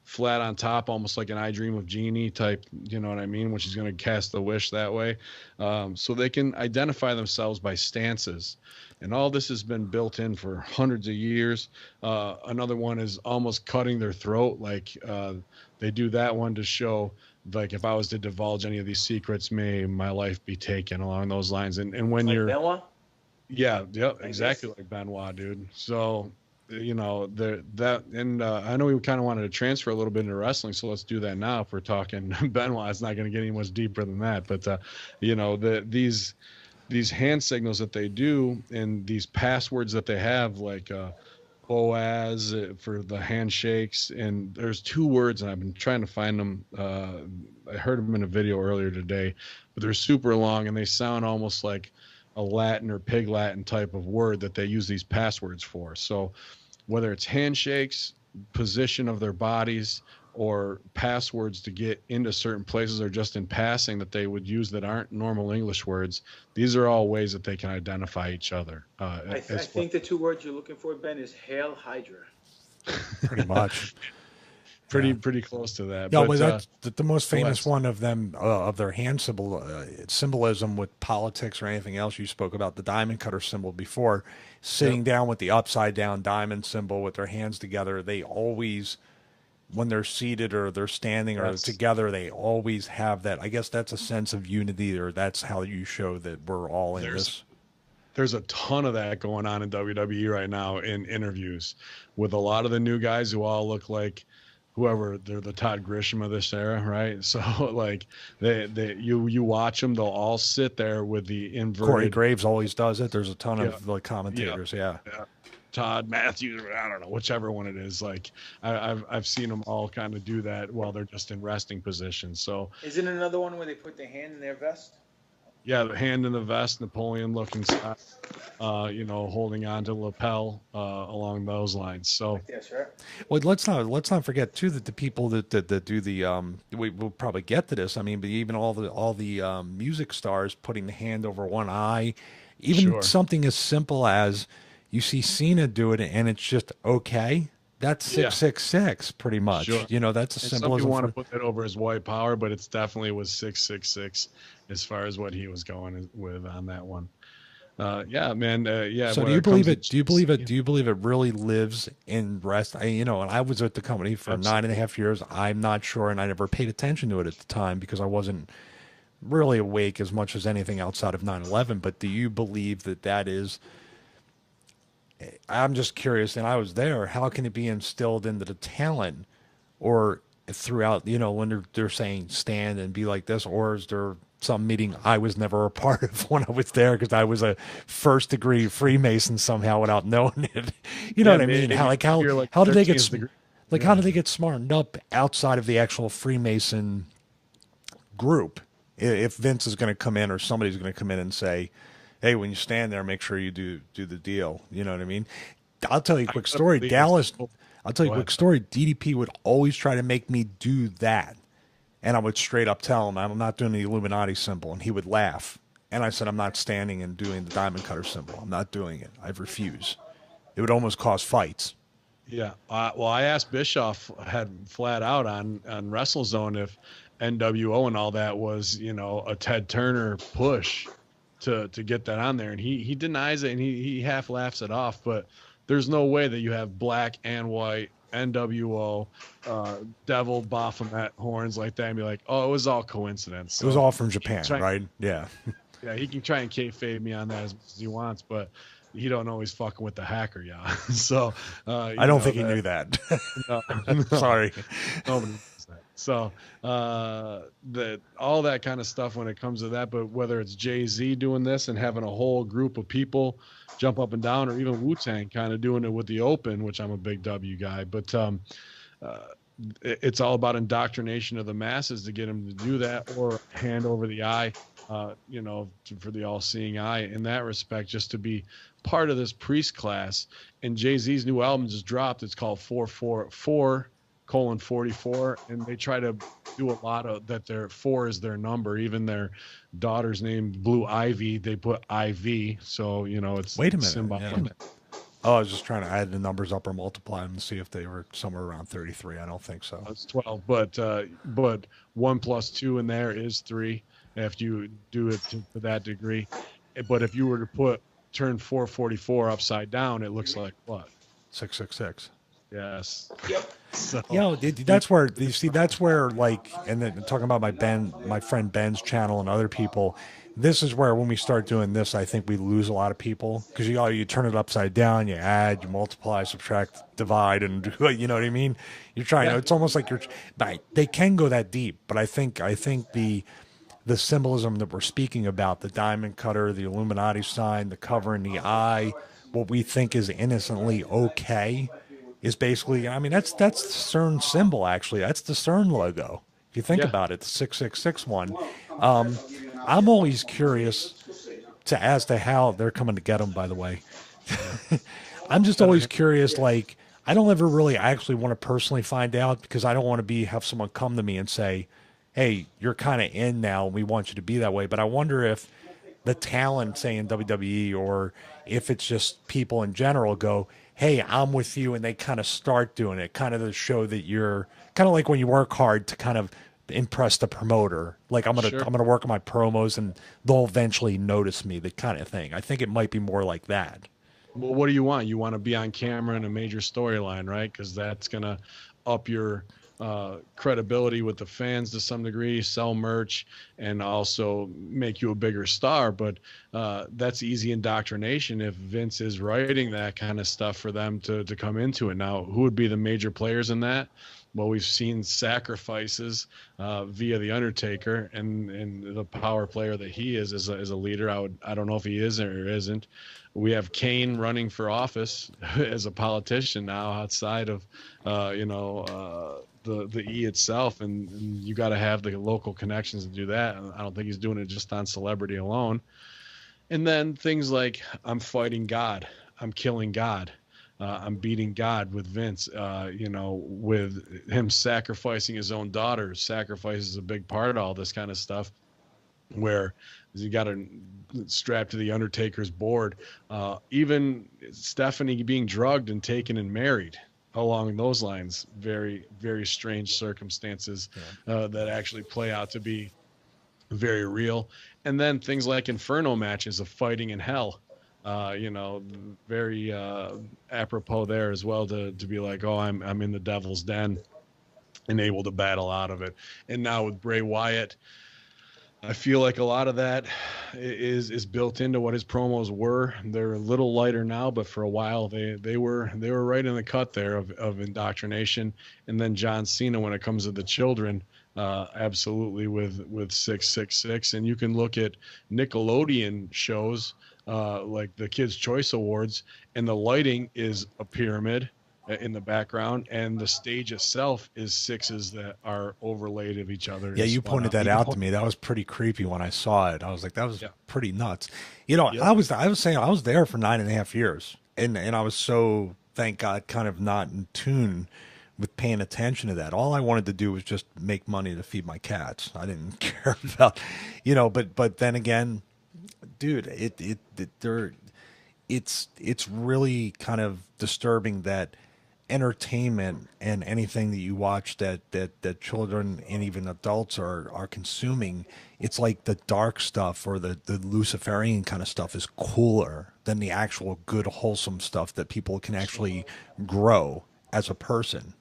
flat on top, almost like an I Dream of Jeannie type, you know what I mean, when she's going to cast the wish that way. So they can identify themselves by stances. And all this has been built in for hundreds of years. Another one is almost cutting their throat. Like they do that one to show, like, if I was to divulge any of these secrets, may my life be taken, along those lines. And when like you're... Benoit? Yeah, exactly like Benoit, dude. So, I know we kind of wanted to transfer a little bit into wrestling, so let's do that now. If we're talking Benoit, it's not going to get any much deeper than that. But, these hand signals that they do and these passwords that they have, like Boaz for the handshakes, and there's 2 words, and I've been trying to find them. I heard them in a video earlier today, but they're super long, and they sound almost like a Latin or Pig Latin type of word that they use these passwords for. So whether it's handshakes, position of their bodies, or passwords to get into certain places, or just in passing that they would use that aren't normal English words, these are all ways that they can identify each other. I think the 2 words you're looking for, Ben, is Hail Hydra. Pretty much. Pretty close to that. No, but that's the most famous one of them, of their hand symbolism with politics or anything else. You spoke about the diamond cutter symbol before, sitting down with the upside down diamond symbol with their hands together. They always, when they're seated or they're standing or together, they always have that. I guess that's a sense of unity, or that's how you show that we're all in this. There's a ton of that going on in WWE right now in interviews with a lot of the new guys who all look like whoever, they're the Todd Grisham of this era, right? So like you watch them, they'll all sit there with the inverted. Corey Graves always does it. There's a ton of like commentators, yeah. Todd Matthews, I don't know, whichever one it is. Like I've seen them all kind of do that while they're just in resting position. So isn't it another one where they put their hand in their vest? Yeah, the hand in the vest, Napoleon looking style, holding on to lapel along those lines. So yes, right. Well, let's not forget too that the people that do the we'll probably get to this. I mean, but even all the music stars putting the hand over one eye, even something as simple as you see Cena do it and it's just okay. That's 666 pretty much. Sure. That's a symbolism. Some people want to put that over as white power, but it's definitely was 666 as far as what he was going with on that one. Yeah, man. Yeah. So do you believe it? Do you believe it? Do you believe it really lives in rest? And I was at the company for 9.5 years. I'm not sure, and I never paid attention to it at the time because I wasn't really awake as much as anything outside of 9/11. But do you believe that is? I'm just curious, and I was there. How can it be instilled into the talent, or throughout? When they're saying stand and be like this, or is there some meeting I was never a part of when I was there because I was a first degree Freemason somehow without knowing it? You know what I mean? How do they get how do they get smartened up outside of the actual Freemason group? If Vince is going to come in or somebody's going to come in and say, hey, when you stand there, make sure you do the deal. You know what I mean? I'll tell you a quick story. Dallas, I'll tell you a quick story. DDP would always try to make me do that. And I would straight up tell him, I'm not doing the Illuminati symbol. And he would laugh. And I said, I'm not standing and doing the diamond cutter symbol. I'm not doing it. I refuse. It would almost cause fights. Yeah. Well, I asked Bischoff had flat out on WrestleZone if NWO and all that was, a Ted Turner push to get that on there, and he denies it, and he half laughs it off. But there's no way that you have black and white NWO devil Baphomet horns like that and be like, oh, it was all coincidence. So, it was all from Japan, right? Yeah. Yeah, he can try and kayfabe me on that as much as he wants, but he don't know he's fucking with the hacker, yeah. So I don't think he knew that. No, Sorry. Nobody knows that. So all that kind of stuff when it comes to that, but whether it's Jay-Z doing this and having a whole group of people jump up and down, or even Wu-Tang kind of doing it with the Open, which I'm a big W guy, but it's all about indoctrination of the masses to get them to do that, or hand over the eye, for the all-seeing eye in that respect, just to be part of this priest class. And Jay-Z's new album just dropped. It's called 444:44, and they try to do a lot of that. Their 4 is their number. Even their daughter's name, Blue Ivy, they put IV. So it's wait a minute. symbolic. Yeah. Oh, I was just trying to add the numbers up or multiply them and see if they were somewhere around 33. I don't think so. It's 12, but 1 + 2 in there is 3 if you do it to that degree. But if you were to turn 444 upside down, it looks like what? 666. Yes. Yep. So, that's where you see. That's where, like, and then talking about my friend Ben's channel and other people. This is where, when we start doing this, I think we lose a lot of people, because you turn it upside down, you add, you multiply, subtract, divide, and you know what I mean. You're trying. It's almost like they can go that deep, but I think the symbolism that we're speaking about, the diamond cutter, the Illuminati sign, the cover in the eye, what we think is innocently okay, is basically, that's the CERN symbol, actually. That's the CERN logo. If you think about it, the 666 one. I'm always curious as to how they're coming to get them, by the way. I'm just always curious, like, I don't ever really actually want to personally find out, because I don't want to have someone come to me and say, hey, you're kind of in now, and we want you to be that way. But I wonder if the talent, say, in WWE, or if it's just people in general go, hey, I'm with you, and they kind of start doing it, kind of to show that you're kind of like when you work hard to kind of impress the promoter. Like, I'm gonna work on my promos, and they'll eventually notice me, the kind of thing. I think it might be more like that. Well, what do you want? You want to be on camera in a major storyline, right? Because that's gonna up your credibility with the fans to some degree, sell merch, and also make you a bigger star. But that's easy indoctrination if Vince is writing that kind of stuff for them to come into it. Now, who would be the major players in that? Well, we've seen sacrifices via the Undertaker, and the power player that he is as a leader. I don't know if he is or isn't. We have Kane running for office as a politician now, outside of the E itself, and you got to have the local connections to do that. I don't think he's doing it just on celebrity alone. And then things like, I'm fighting God, I'm killing God, I'm beating God with Vince, with him sacrificing his own daughter. Sacrifice is a big part of all this kind of stuff, where you got to strap to the Undertaker's board. Even Stephanie being drugged and taken and married, along those lines. Very, very strange circumstances that actually play out to be very real. And then things like Inferno matches of fighting in hell. Very apropos there as well, to be like, oh, I'm in the devil's den and able to battle out of it. And now with Bray Wyatt, I feel like a lot of that is built into what his promos were. They're a little lighter now, but for a while they were right in the cut there of indoctrination. And then John Cena, when it comes to the children, absolutely with 666. And you can look at Nickelodeon shows like the Kids' Choice Awards, and the lighting is a pyramid in the background, and the stage itself is sixes that are overlaid of each other. Yeah, you pointed that out to me. That was pretty creepy when I saw it. I was like, that was pretty nuts. I was saying I was there for 9.5 years, and I was so, thank God, kind of not in tune with paying attention to that. All I wanted to do was just make money to feed my cats. I didn't care about, but then again, dude, it's really kind of disturbing that entertainment and anything that you watch that children and even adults are consuming, it's like the dark stuff or the Luciferian kind of stuff is cooler than the actual good, wholesome stuff that people can actually grow as a person.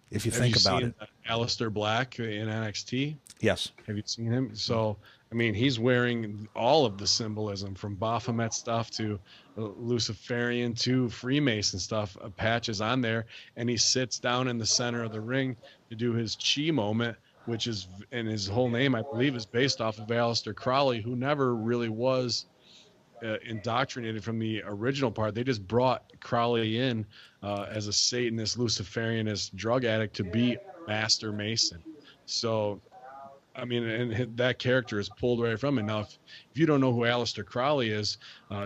If you think about it. Aleister Black in NXT? Yes. Have you seen him? So I mean, he's wearing all of the symbolism from Baphomet stuff to Luciferian to Freemason stuff, patches on there. And he sits down in the center of the ring to do his chi moment, which is, and his whole name, I believe, is based off of Aleister Crowley, who never really was indoctrinated from the original part. They just brought Crowley in as a Satanist, Luciferianist drug addict to be Master Mason. So, I mean, and that character is pulled right from it. Now, if you don't know who Aleister Crowley is,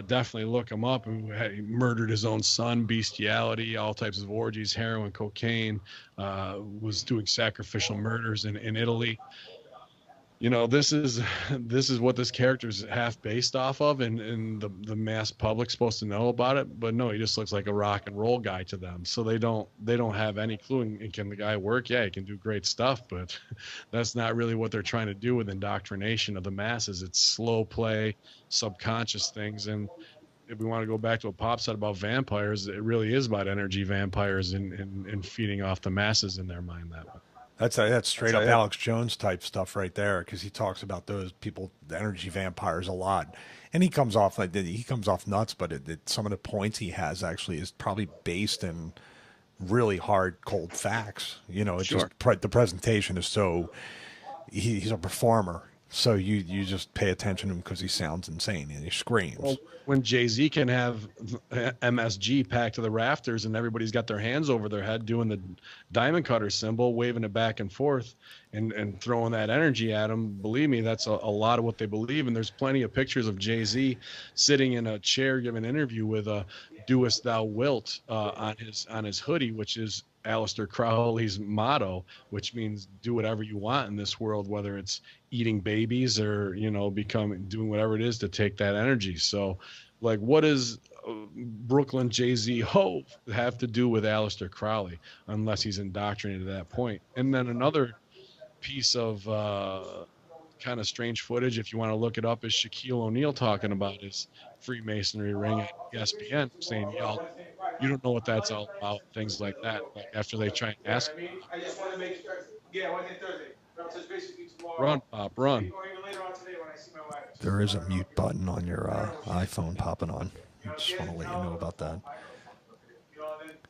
definitely look him up. He murdered his own son, bestiality, all types of orgies, heroin, cocaine, was doing sacrificial murders in Italy. You know, this is what this character is half based off of, and the mass public's supposed to know about it, but no, he just looks like a rock and roll guy to them. So they don't have any clue. And can the guy work? Yeah, he can do great stuff, but that's not really what they're trying to do with indoctrination of the masses. It's slow play, subconscious things. And if we want to go back to what Pop said about vampires, it really is about energy vampires and feeding off the masses in their mind that way. That's straight up Alex Jones type stuff right there, because he talks about those people, the energy vampires, a lot, and he comes off nuts. But some of the points he has actually is probably based in really hard, cold facts. You know, it's just the presentation is so. He's a performer. So you just pay attention to him because he sounds insane and he screams. Well, when Jay-Z can have MSG packed to the rafters and everybody's got their hands over their head doing the diamond cutter symbol, waving it back and forth and throwing that energy at him, believe me, that's a lot of what they believe. And there's plenty of pictures of Jay-Z sitting in a chair giving an interview with a "Doest Thou Wilt" on his hoodie, which is Aleister Crowley's motto, which means do whatever you want in this world, whether it's eating babies or, you know, doing whatever it is to take that energy. So, like, what does Brooklyn Jay-Z Ho have to do with Aleister Crowley, unless he's indoctrinated at that point? And then another piece of kind of strange footage, if you want to look it up, is Shaquille O'Neal talking about his Freemasonry ring at ESPN, saying, y'all, you don't know what that's all about, things like that. Like, after they try and ask him. I just want to make sure. Yeah, Wednesday, Thursday. I'll touch base with you tomorrow. Run, Pop, run. Or even later on today when I see my wife. There is a mute button on your iPhone popping on. I just want to let you know about that.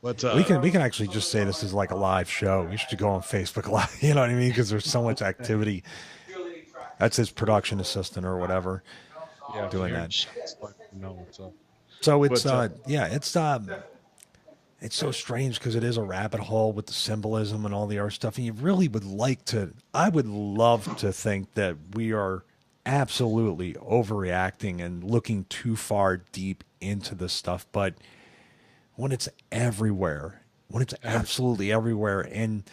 But we can actually just say this is like a live show. We should go on Facebook Live. You know what I mean? Because there's so much activity. That's his production assistant or whatever doing that. So it's so strange because it is a rabbit hole with the symbolism and all the other stuff. And you really would I would love to think that we are absolutely overreacting and looking too far deep into this stuff. But when it's everywhere, when it's absolutely everywhere, and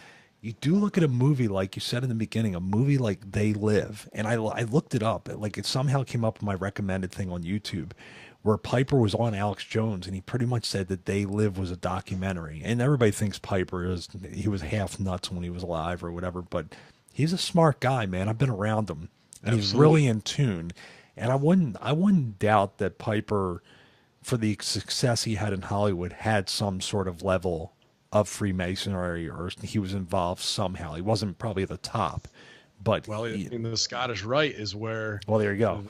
you do look at a movie, like you said in the beginning, a movie like They Live, and I looked it up. Like, it somehow came up in my recommended thing on YouTube, where Piper was on Alex Jones, and he pretty much said that They Live was a documentary. And everybody thinks he was half nuts when he was alive or whatever, but he's a smart guy, man. I've been around him, and he's really in tune. And I wouldn't doubt that Piper, for the success he had in Hollywood, had some sort of level of Freemasonry, or he was involved somehow. He wasn't probably at the top, but in the Scottish Rite is where. Well, there you go.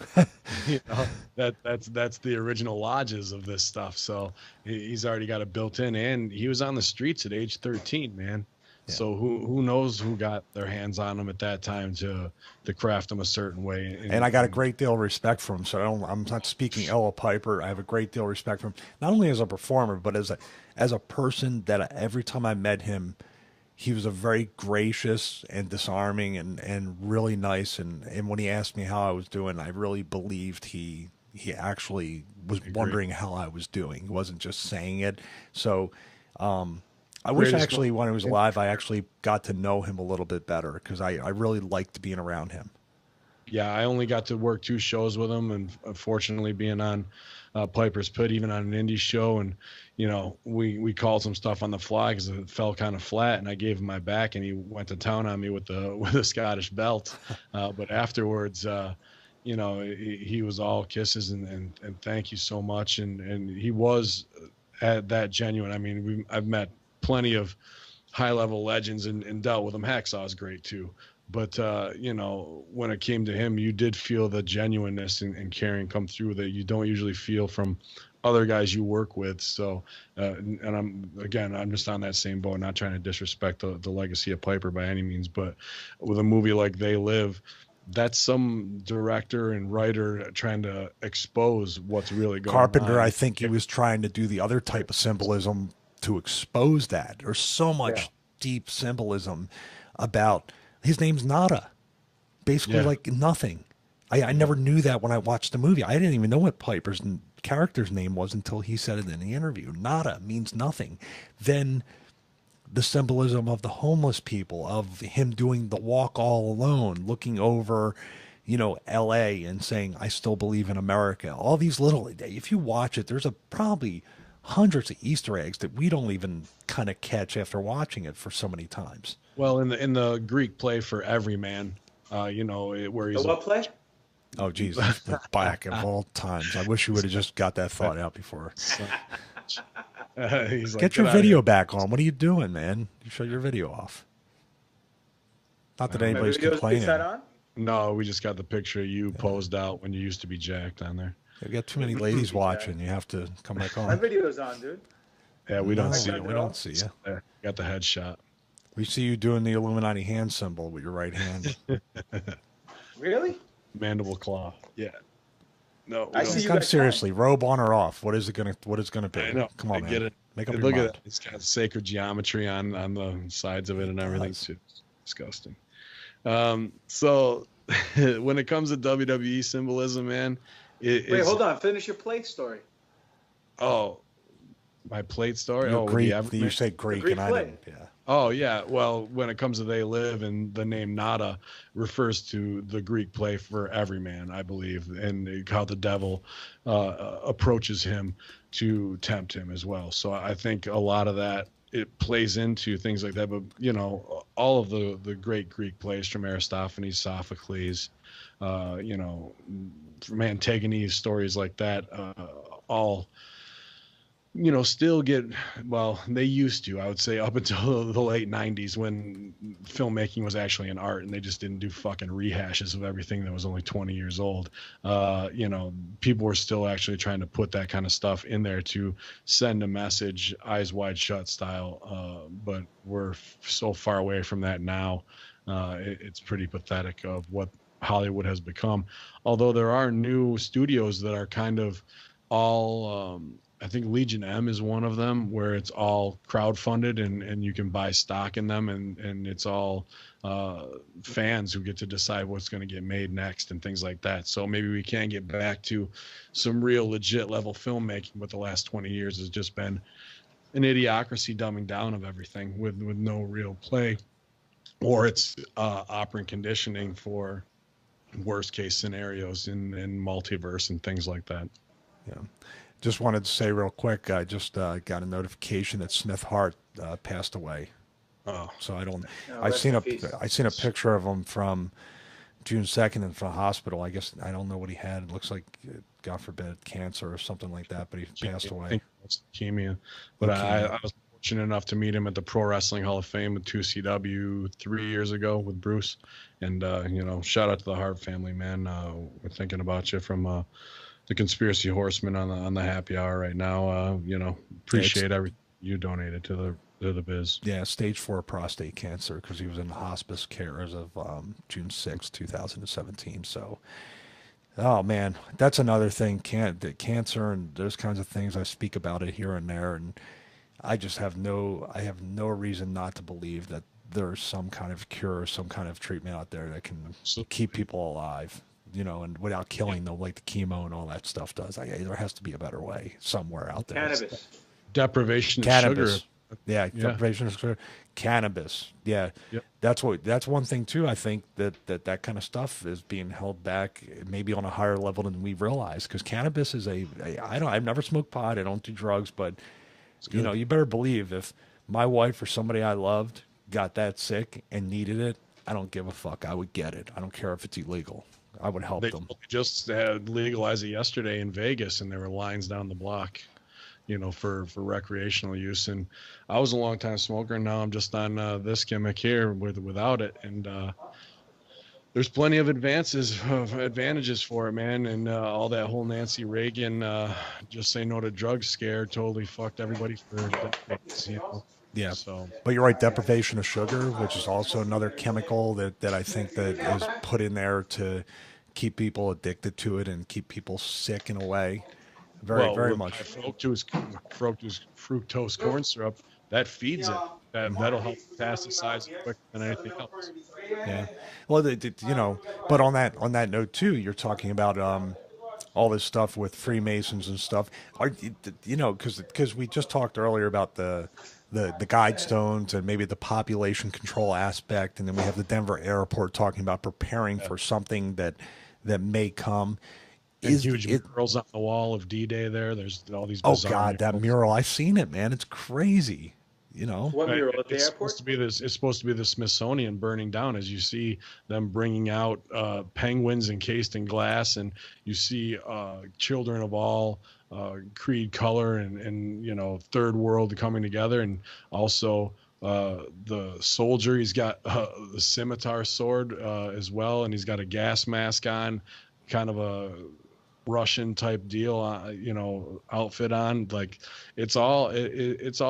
You know, that's the original lodges of this stuff. So he's already got it built in, and he was on the streets at age 13, man. Yeah. So who knows who got their hands on him at that time to craft him a certain way. And I got a great deal of respect for him. So I'm not speaking ill of Piper. I have a great deal of respect for him, not only as a performer, but as a person. That every time I met him, he was a very gracious and disarming and really nice. And when he asked me how I was doing, I really believed he actually was wondering how I was doing. He wasn't just saying it. So, I wish actually when he was alive, I actually got to know him a little bit better, because I really liked being around him. Yeah, I only got to work 2 shows with him, and unfortunately being on Piper's Pit, even on an indie show, and you know, we called some stuff on the fly because it fell kind of flat, and I gave him my back, and he went to town on me with a Scottish belt. But afterwards, you know, he was all kisses and thank you so much, and he was that genuine. I mean, I've met plenty of high-level legends and dealt with them. Hacksaw's great too, But you know, when it came to him, you did feel the genuineness and caring come through that you don't usually feel from other guys you work with. So, and I'm just on that same boat, not trying to disrespect the legacy of Piper by any means, but with a movie like They Live, that's some director and writer trying to expose what's really going on. Carpenter, I think he was trying to do the other type of symbolism to expose that. There's so much deep symbolism about his name's Nada, basically like nothing. I never knew that when I watched the movie. I didn't even know what Piper's character's name was until he said it in the interview. Nada means nothing. Then the symbolism of the homeless people, of him doing the walk all alone, looking over, you know, L.A. and saying, I still believe in America. All these little, if you watch it, there's probably hundreds of Easter eggs that we don't even kind of catch after watching it for so many times. Well, in the Greek play for Everyman, you know, where he's... The what play? Oh, geez, the back of all times. I wish you would have just got that thought out before. He's like, get your video back on. What are you doing, man? You shut your video off. Not that anybody's complaining. No, we just got the picture of you posed out when you used to be jacked on there. You got too many ladies watching. You have to come back on. My video's on, dude. Yeah, we don't see you. We don't see you. There, got the headshot. We see you doing the Illuminati hand symbol with your right hand. Really? Mandible claw. Yeah. No. I see you Come guys seriously. Robe on or off? What is it gonna be? I know. Come on, man. Get it. Make up your Look mind. at it. It's got sacred geometry on the sides of it and everything too. Disgusting. So when it comes to WWE symbolism, man. Wait, hold on. Finish your plate story. Oh, my plate story. You're Greek. You say Greek, and I didn't. Yeah. Oh yeah. Well, when it comes to They Live, and the name Nada refers to the Greek play for Everyman, I believe, and how the devil approaches him to tempt him as well. So I think a lot of that it plays into things like that. But you know, all of the great Greek plays from Aristophanes, Sophocles, you know, from Antigone's stories like that, all. You know, still get, well, they used to, I would say, up until the late 90s when filmmaking was actually an art and they just didn't do fucking rehashes of everything that was only 20 years old. You know, people were still actually trying to put that kind of stuff in there to send a message, eyes wide shut style. But we're so far away from that now. It's pretty pathetic of what Hollywood has become. Although there are new studios that are kind of all... I think Legion M is one of them where it's all crowdfunded and you can buy stock in them and it's all fans who get to decide what's going to get made next and things like that. So maybe we can get back to some real legit level filmmaking, but the last 20 years has just been an idiocracy dumbing down of everything with no real play, or it's operant conditioning for worst case scenarios in multiverse and things like that. Yeah. Just wanted to say real quick, I just got a notification that Smith Hart passed away. Oh, so I don't. No, I seen a picture of him from June 2nd in the hospital. I guess I don't know what he had. It looks like, God forbid, cancer or something like that. But he passed away. I think it's leukemia. But I was fortunate enough to meet him at the Pro Wrestling Hall of Fame with 2CW 3 years ago with Bruce. And you know, shout out to the Hart family, man. We're thinking about you from. The Conspiracy Horsemen on the happy hour right now. You know, appreciate everything you donated to the biz. Yeah, stage 4 prostate cancer because he was in hospice care as of June 6, 2017. So, oh man, that's another thing. Cancer and those kinds of things. I speak about it here and there, and I just have no reason not to believe that there's some kind of cure, some kind of treatment out there that can keep people alive. You know, and without killing them like the chemo and all that stuff does. There has to be a better way somewhere out there. Cannabis. Deprivation of sugar. Yeah, deprivation of sugar. Cannabis. Yeah. Yep. That's one thing too. I think that kind of stuff is being held back maybe on a higher level than we realize, because cannabis is I've never smoked pot, I don't do drugs, but you know, you better believe if my wife or somebody I loved got that sick and needed it, I don't give a fuck. I would get it. I don't care if it's illegal. I would help them. They just had legalized it yesterday in Vegas, and there were lines down the block, you know, for recreational use. And I was a long time smoker, and now I'm just on this gimmick here without it. And there's plenty of advantages for it, man. And all that whole Nancy Reagan just say no to drugs scare totally fucked everybody for decades, you know. Yeah. So, but you're right. Deprivation of sugar, which is also another chemical that I think that is put in there to keep people addicted to it and keep people sick in a way. Very much. Fructose corn syrup that feeds it. That'll help metastasize quicker than anything else. Yeah. Well, you know, but on that note too, you're talking about all this stuff with Freemasons and stuff. You know, because we just talked earlier about the guidestones and maybe the population control aspect, and then we have the Denver airport talking about preparing for something that may come. Huge murals on the wall of D-Day there. There's all these. Oh God, that mural! I've seen it, man. It's crazy. You know, what mural at the it's airport? It's supposed to be the Smithsonian burning down, as you see them bringing out penguins encased in glass, and you see children of all creed, color, and you know, third world coming together, and also the soldier. He's got the scimitar sword as well, and he's got a gas mask on, kind of a Russian type deal, you know, outfit on. Like it's all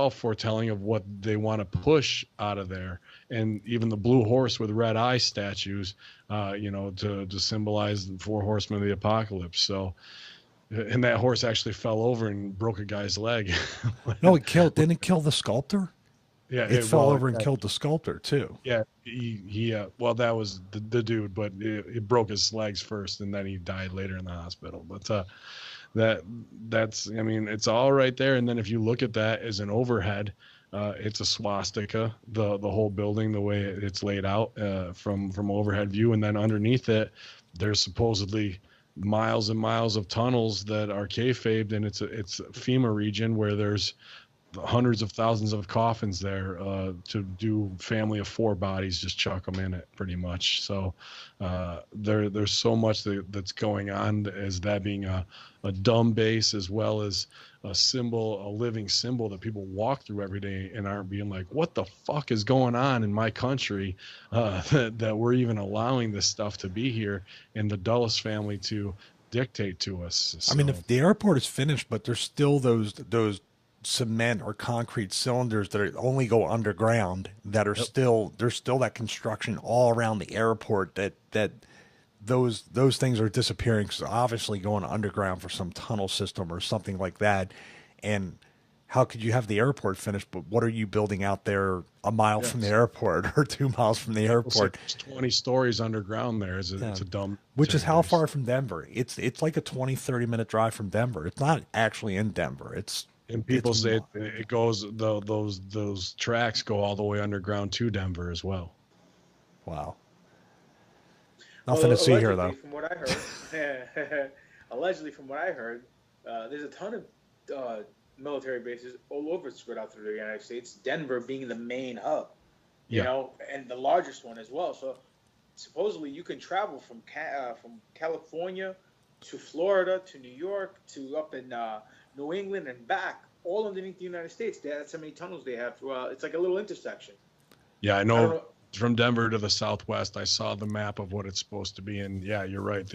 foretelling of what they want to push out of there. And even the blue horse with red eye statues, you know, to symbolize the 4 horsemen of the apocalypse. So, and that horse actually fell over and broke a guy's leg. No, didn't it kill the sculptor? Yeah, it fell over and killed the sculptor too. Yeah, he well, that was the dude, but it broke his legs first, and then he died later in the hospital. But that's, I mean, it's all right there. And then if you look at that as an overhead, it's a swastika, the whole building, the way it's laid out from overhead view, and then underneath it, there's supposedly miles and miles of tunnels that are kayfabed, and it's a FEMA region where there's hundreds of thousands of coffins there to do family of 4 bodies, just chuck them in it pretty much. So there's so much that's going on as that being a dumb base, as well as a symbol, a living symbol that people walk through every day and aren't being like, what the fuck is going on in my country that we're even allowing this stuff to be here, and the Dulles family to dictate to us. So, I mean, if the airport is finished, but there's still those cement or concrete cylinders that only go underground that are there's still that construction all around the airport that those things are disappearing, because obviously going underground for some tunnel system or something like that. And how could you have the airport finished, but what are you building out there a mile from the airport or 2 miles from the airport? It's 20 stories underground there. It's a dumb. Which is how far from Denver? It's like a 20-30 minute drive from Denver. It's not actually in Denver. And people say it goes, those tracks go all the way underground to Denver as well. Wow. Nothing to see here, though. From what I heard, allegedly, from what I heard, there's a ton of military bases all over spread out through the United States, Denver being the main hub, you know, and the largest one as well. So supposedly you can travel from California to Florida to New York to up in New England and back, all underneath the United States. That's how many tunnels they have throughout. It's like a little intersection. Yeah, I know. From Denver to the southwest, I saw the map of what it's supposed to be, and yeah, you're right.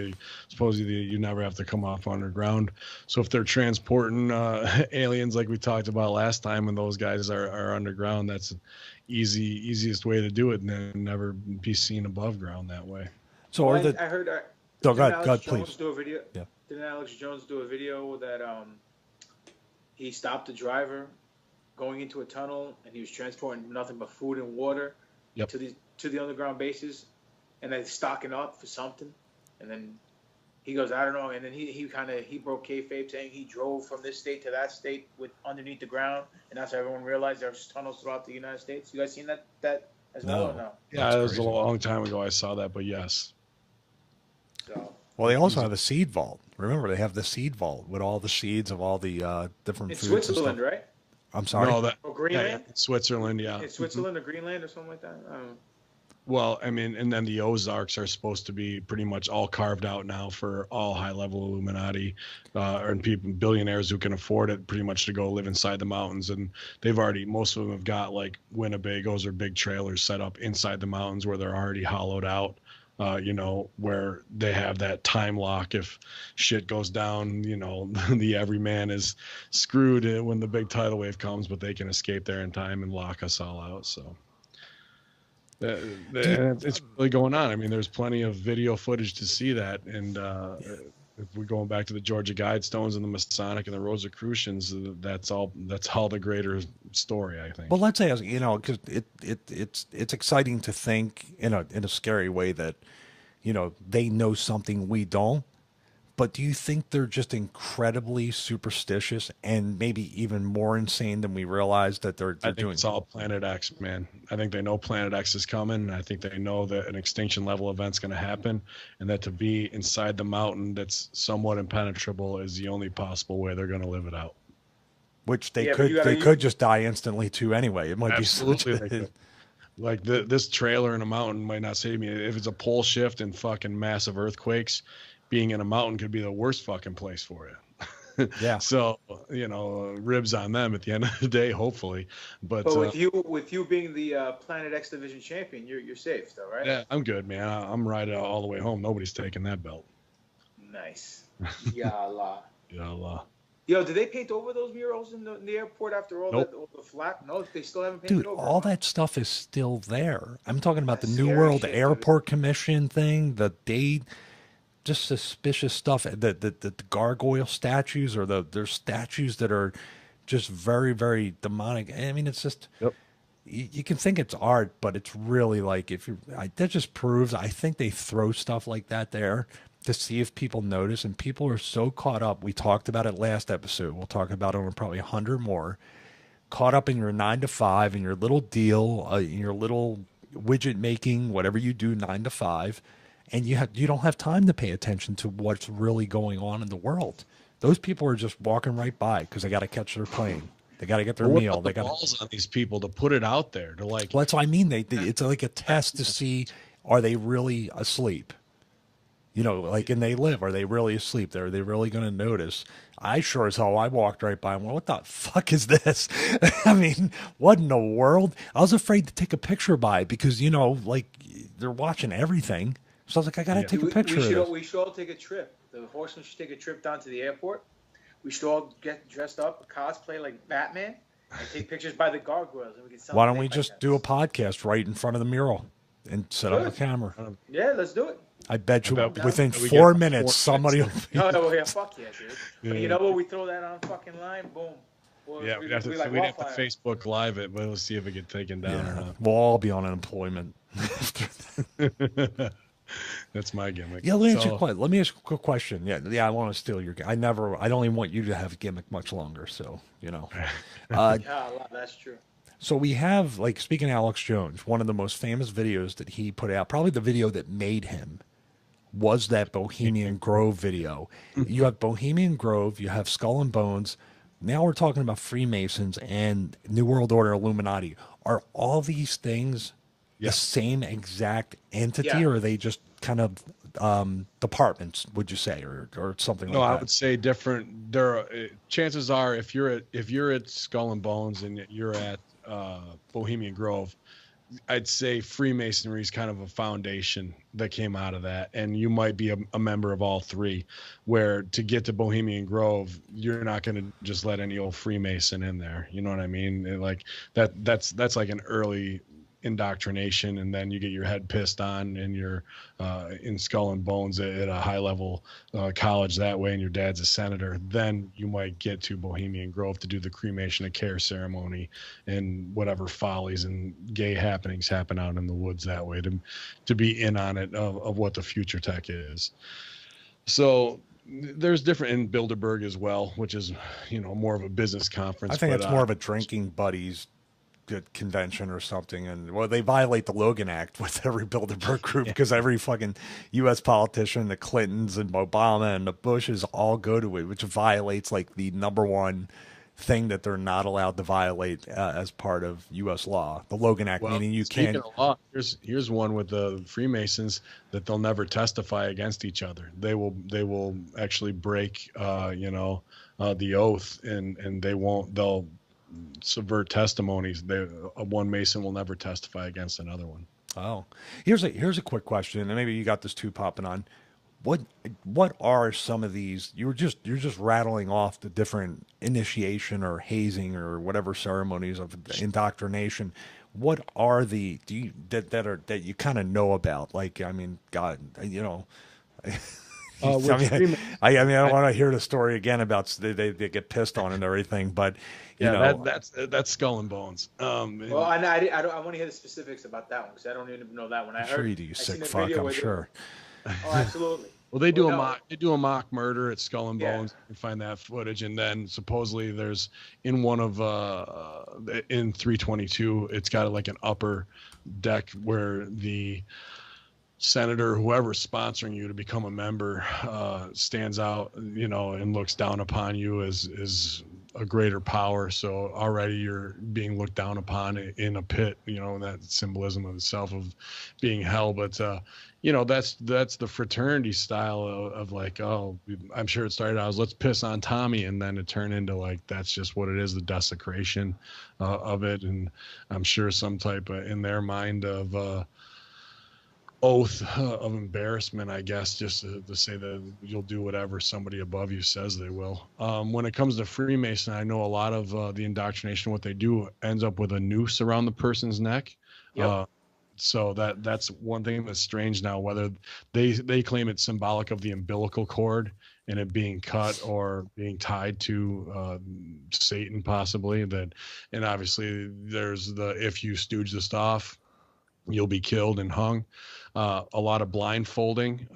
Supposedly you never have to come off underground. So if they're transporting aliens like we talked about last time, and those guys are underground, that's an easiest way to do it, and then never be seen above ground that way. So I heard. Go ahead, please. Do a video. Yeah. Didn't Alex Jones do a video that he stopped the driver going into a tunnel, and he was transporting nothing but food and water to the underground bases, and then stocking up for something, and then he goes, I don't know, and then he broke kayfabe, saying he drove from this state to that state with underneath the ground, and that's how everyone realized there's tunnels throughout the United States. You guys seen that as well or no? Yeah, it was a long time ago I saw that, but yes. So. Well, they also have a seed vault. Remember, they have the seed vault with all the seeds of all the different foods. It's Switzerland, right? I'm sorry. No, Greenland? Yeah, Switzerland, yeah. It's Switzerland or Greenland or something like that? Well, I mean, and then the Ozarks are supposed to be pretty much all carved out now for all high-level Illuminati and people, billionaires who can afford it, pretty much to go live inside the mountains. And most of them have got like Winnebagos or big trailers set up inside the mountains where they're already hollowed out. you know, where they have that time lock. If shit goes down, you know, the everyman is screwed when the big tidal wave comes, but they can escape there in time and lock us all out. So it's really going on. I mean, there's plenty of video footage to see that. And if we're going back to the Georgia Guidestones and the Masonic and the Rosicrucians, that's all the greater story, I think. Well, let's say, you know, because it's exciting to think in a scary way that, you know, they know something we don't. But do you think they're just incredibly superstitious and maybe even more insane than we realize that they're doing? It's all Planet X, man. I think they know Planet X is coming. I think they know that an extinction level event's going to happen, and that to be inside the mountain that's somewhat impenetrable is the only possible way they're going to live it out. Which they could just die instantly too anyway. It might absolutely be such like this trailer in a mountain might not save me. If it's a pole shift and fucking massive earthquakes, being in a mountain could be the worst fucking place for you. Yeah. So, you know, ribs on them at the end of the day, hopefully. But with you being the Planet X Division champion, you're safe though, right? Yeah, I'm good, man. I'm riding all the way home. Nobody's taking that belt. Nice. Ya Allah. Ya Allah. Yo, did they paint over those murals in the airport after all nope. all the flat? No, they still haven't painted over. Dude, all that stuff is still there. I'm talking about That's the New World shit, Airport Commission thing, the date. Just suspicious stuff. The gargoyle statues, or there's statues that are just very, very demonic. I mean, it's just you can think it's art, but it's really like that just proves. I think they throw stuff like that there to see if people notice, and people are so caught up. We talked about it last episode. We'll talk about it on probably 100 more. Caught up in your 9 to 5, in your little deal, in your little widget making, whatever you do 9 to 5. And you don't have time to pay attention to what's really going on in the world. Those people are just walking right by because they got to catch their plane. They got to get their meal. They got balls on these people to put it out there to like. Well, that's what I mean. It's like a test to see, are they really asleep? You know, like, and they live. Are they really asleep? Are they really going to notice? I sure as hell, I walked right by and went, what the fuck is this? I mean, what in the world? I was afraid to take a picture by it because, you know, like, they're watching everything. So I was like, I got to take a picture of this. We should all take a trip. The Horsemen should take a trip down to the airport. We should all get dressed up, cosplay like Batman, and take pictures by the gargoyles. And we can Why don't we just do a podcast right in front of the mural and set up a camera? Yeah, let's do it. I bet you within 4 minutes, somebody will be... Oh, yeah, fuck yeah, dude. Yeah. You know what? We throw that on fucking line, boom. Well, yeah, we'd have to Facebook Live it, but let's see if it gets taken down or not. We'll all be on unemployment. That's my gimmick. Yeah, let me ask you a quick question. Yeah, I want to steal your. I don't even want you to have a gimmick much longer. So you know. That's true. So we have, like, speaking of Alex Jones, one of the most famous videos that he put out, probably the video that made him, was that Bohemian Grove video. You have Bohemian Grove, you have Skull and Bones. Now we're talking about Freemasons and New World Order Illuminati. Are all these things the same exact entity, or are they just kind of departments, would you say, or something like that? No, I would say different. Chances are, if you're at Skull and Bones and you're at Bohemian Grove, I'd say Freemasonry is kind of a foundation that came out of that, and you might be a member of all three. Where to get to Bohemian Grove, you're not going to just let any old Freemason in there. You know what I mean? Like that's like an early indoctrination, and then you get your head pissed on and you're in Skull and Bones at a high level college that way, and your dad's a senator. Then you might get to Bohemian Grove to do the cremation of care ceremony and whatever follies and gay happenings happen out in the woods that way, to be in on it of what the future tech is. So there's different in Bilderberg as well, which is, you know, more of a business conference. I think it's more of a drinking buddies convention or something, and well, they violate the Logan Act with every Bilderberg group because every fucking U.S. politician, the Clintons and Obama and the Bushes, all go to it, which violates like the number one thing that they're not allowed to violate as part of U.S. law, the Logan Act, meaning you can't. Of law, here's one with the Freemasons that they'll never testify against each other. They will actually break the oath, and they'll subvert testimonies. One Mason will never testify against another one. Oh, here's a quick question, and maybe you got this too popping on. What are some of these? You're just rattling off the different initiation or hazing or whatever ceremonies of indoctrination. What are the that you kind of know about? Like, I mean, God, you know. I mean, I don't want to hear the story again about they get pissed on and everything, but you know, that's Skull and Bones. Well, I want to hear the specifics about that one because I don't even know that one. I'm sure you do, you sick fuck. I'm sure. Oh, absolutely. Well, they do a mock murder at Skull and Bones. You can find that footage, and then supposedly there's in one of in 322, it's got like an upper deck where the senator, whoever's sponsoring you to become a member, stands out, you know, and looks down upon you as a greater power. So already you're being looked down upon in a pit, you know, and that symbolism of itself of being hell. But you know, that's the fraternity style of like, oh, I'm sure it started out as let's piss on Tommy, and then it turned into like that's just what it is, the desecration of it. And I'm sure some type of, in their mind of oath of embarrassment, I guess, just to say that you'll do whatever somebody above you says they will. When it comes to Freemason, I know a lot of the indoctrination, what they do ends up with a noose around the person's neck. Yep. So that's one thing that's strange now, whether they claim it's symbolic of the umbilical cord and it being cut or being tied to Satan possibly. And obviously there's the, if you stooge this off, you'll be killed and hung. A lot of blindfolding,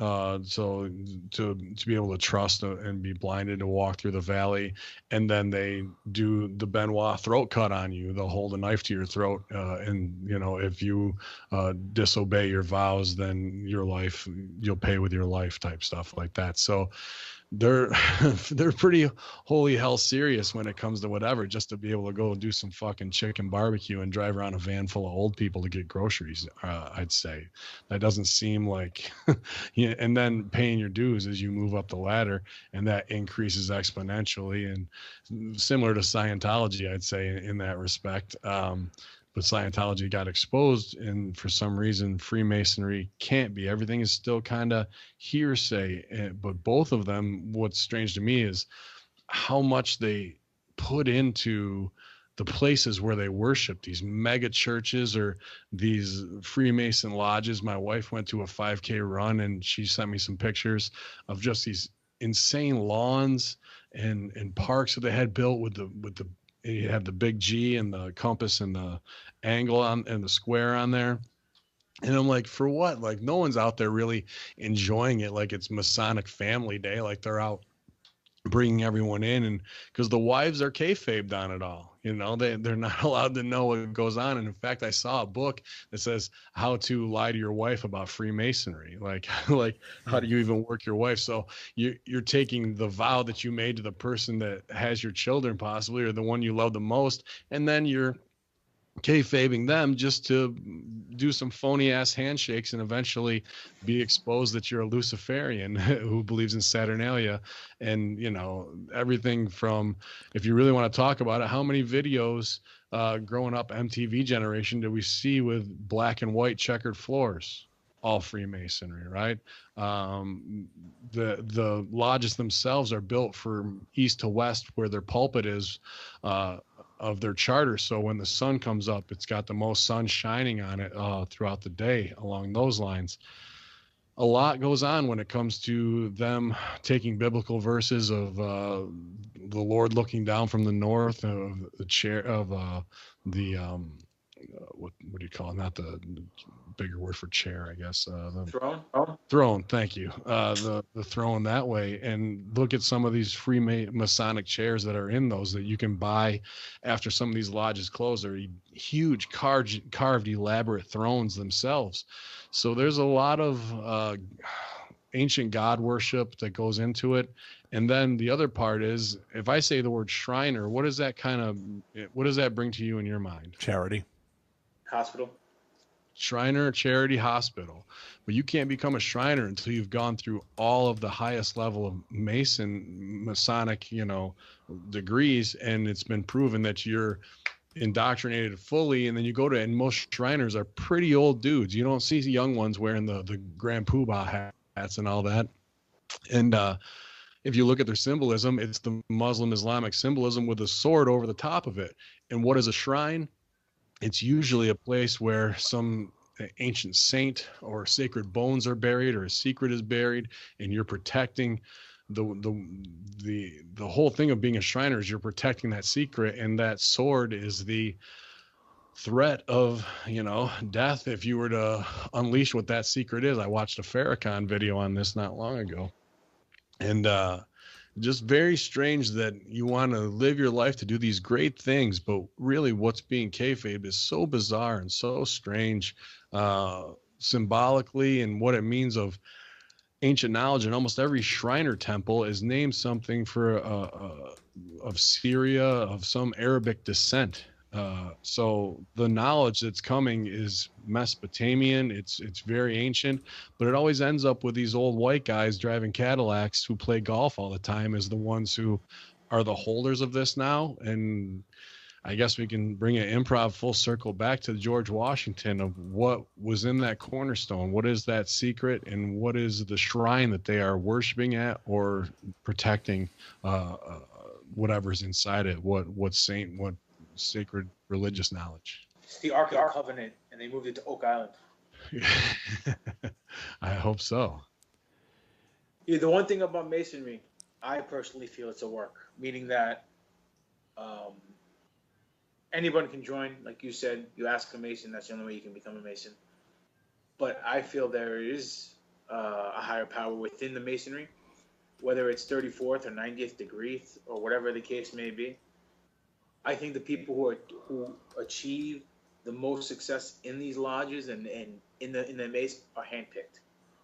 so to be able to trust and be blinded to walk through the valley. And then they do the Benoit throat cut on you. They'll hold a knife to your throat, and you know, if you disobey your vows, then you'll pay with your life, type stuff like that. So they're pretty holy hell serious when it comes to whatever, just to be able to go do some fucking chicken barbecue and drive around a van full of old people to get groceries. I'd say that doesn't seem like, and then paying your dues as you move up the ladder, and that increases exponentially, and similar to Scientology, I'd say in that respect. But Scientology got exposed, and for some reason Freemasonry can't be. Everything is still kind of hearsay. But both of them, what's strange to me is how much they put into the places where they worship, these mega churches or these Freemason lodges. My wife went to a 5K run, and she sent me some pictures of just these insane lawns and parks that they had built with the you had the big G and the compass and the angle on and the square on there. And I'm like, for what? Like, no one's out there really enjoying it like it's Masonic family day. Like, they're out bringing everyone in, and because the wives are kayfabed on it all, you know, they're not allowed to know what goes on. And in fact, I saw a book that says how to lie to your wife about Freemasonry. Like how do you even work your wife? So you're taking the vow that you made to the person that has your children possibly, or the one you love the most, and then you're kayfabing them just to do some phony ass handshakes and eventually be exposed that you're a Luciferian who believes in Saturnalia. And, you know, everything from, if you really want to talk about it, how many videos growing up MTV generation did we see with black and white checkered floors? All Freemasonry, right? The lodges themselves are built from east to west where their pulpit is of their charter. So when the sun comes up, it's got the most sun shining on it throughout the day along those lines. A lot goes on when it comes to them taking biblical verses of the Lord looking down from the north, of the chair of what do you call it? Not the bigger word for chair, I guess. The Throne. Throne. Thank you. The throne that way, and look at some of these free Masonic chairs that are in those that you can buy after some of these lodges close. They're huge carved elaborate thrones themselves. So there's a lot of ancient god worship that goes into it. And then the other part is, if I say the word Shriner, what does that bring to you in your mind? Charity. Hospital. Shriner, charity, hospital. But you can't become a Shriner until you've gone through all of the highest level of Masonic, degrees, and it's been proven that you're indoctrinated fully. And then you go to, and most Shriners are pretty old dudes. You don't see young ones wearing the Grand Poobah hats and all that. And if you look at their symbolism, it's the Muslim Islamic symbolism with a sword over the top of it. And what is a shrine? It's usually a place where some ancient saint or sacred bones are buried, or a secret is buried, and you're protecting the whole thing of being a Shriner is you're protecting that secret, and that sword is the threat of, death if you were to unleash what that secret is. I watched a Farrakhan video on this not long ago, and just very strange that you want to live your life to do these great things, but really what's being kayfabe is so bizarre and so strange, symbolically, and what it means of ancient knowledge. And almost every Shriner temple is named something for of Syria, of some Arabic descent. So the knowledge that's coming is Mesopotamian. It's very ancient, but it always ends up with these old white guys driving Cadillacs who play golf all the time as the ones who are the holders of this now. And I guess we can bring an improv full circle back to George Washington of what was in that cornerstone. What is that secret, and what is the shrine that they are worshiping at or protecting, whatever's inside it, what saint, what sacred religious knowledge. It's the Ark of the Covenant, and they moved it to Oak Island. I hope so. Yeah, the one thing about Masonry, I personally feel it's a work, meaning that anyone can join. Like you said, you ask a Mason, that's the only way you can become a Mason. But I feel there is a higher power within the Masonry, whether it's 34th or 90th degree or whatever the case may be. I think the people who achieve the most success in these lodges and in the Mace are handpicked,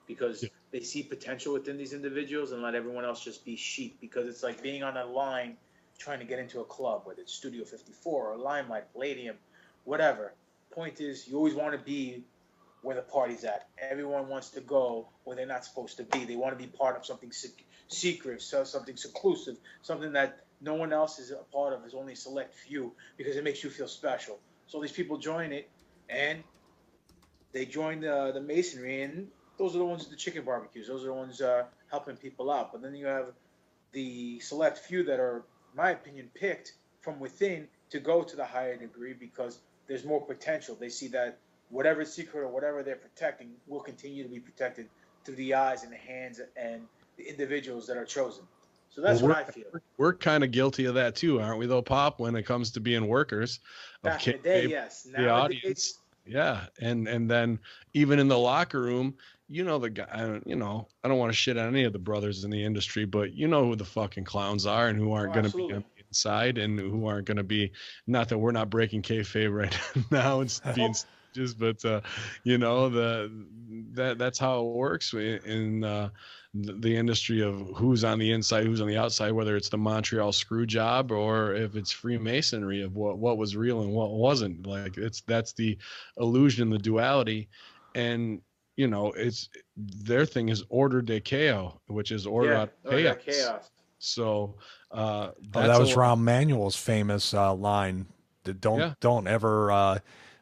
because they see potential within these individuals and let everyone else just be sheep. Because it's like being on a line trying to get into a club, whether it's Studio 54 or Limelight, Palladium, whatever. Point is, you always want to be where the party's at. Everyone wants to go where they're not supposed to be. They want to be part of something secret, so something seclusive, something that no one else is a part of, is only a select few, because it makes you feel special. So these people join it, and they join the Masonry, and those are the ones with the chicken barbecues. Those are the ones helping people out. But then you have the select few that are, in my opinion, picked from within to go to the higher degree because there's more potential. They see that whatever secret or whatever they're protecting will continue to be protected through the eyes and the hands and the individuals that are chosen. So that's what I feel. We're kind of guilty of that too, aren't we, though, Pop, when it comes to being workers? Back in the day, yes. The audience. Yeah. And then even in the locker room, the guy, I don't want to shit on any of the brothers in the industry, but you know who the fucking clowns are and who aren't going to be inside and who aren't going to be, not that we're not breaking kayfabe right now and being just, but that's how it works in the industry of who's on the inside, who's on the outside, whether it's the Montreal screw job or if it's Freemasonry of what was real and what wasn't. Like that's the illusion, the duality, and it's their thing is order de chaos, which is order out of chaos. So that was Rahm Manuel's famous line: "Don't ever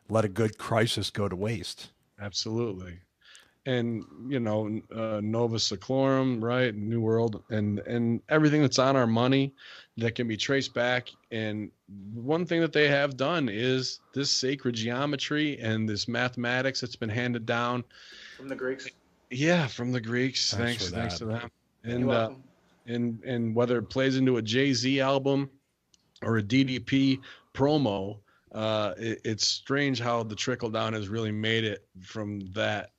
let a good crisis go to waste." Absolutely. And Nova Seclorum, right? New World, and everything that's on our money that can be traced back. And one thing that they have done is this sacred geometry and this mathematics that's been handed down from the Greeks. Yeah, from the Greeks. Thanks to them. And whether it plays into a Jay-Z album or a DDP promo, it's strange how the trickle down has really made it from that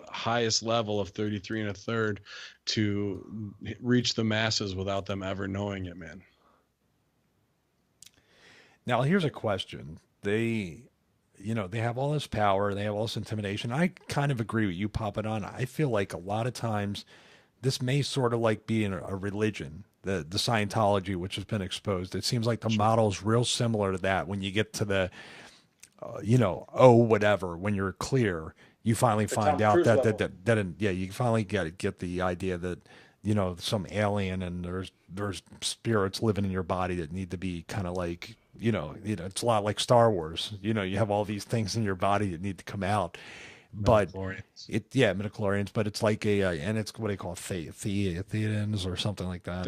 highest level of 33 1/3 to reach the masses without them ever knowing it, man. Now, here's a question. They have all this power, they have all this intimidation. I kind of agree with you, Pop It On. I feel like a lot of times this may sort of like be a religion, the Scientology, which has been exposed. It seems like the model is real similar to that. When you get to the, whatever, when you're clear, you finally find out that you finally get the idea that, some alien and there's spirits living in your body that need to be kind of like, it's a lot like Star Wars. You have all these things in your body that need to come out. But midichlorians, but it's like and it's what they call theans or something like that.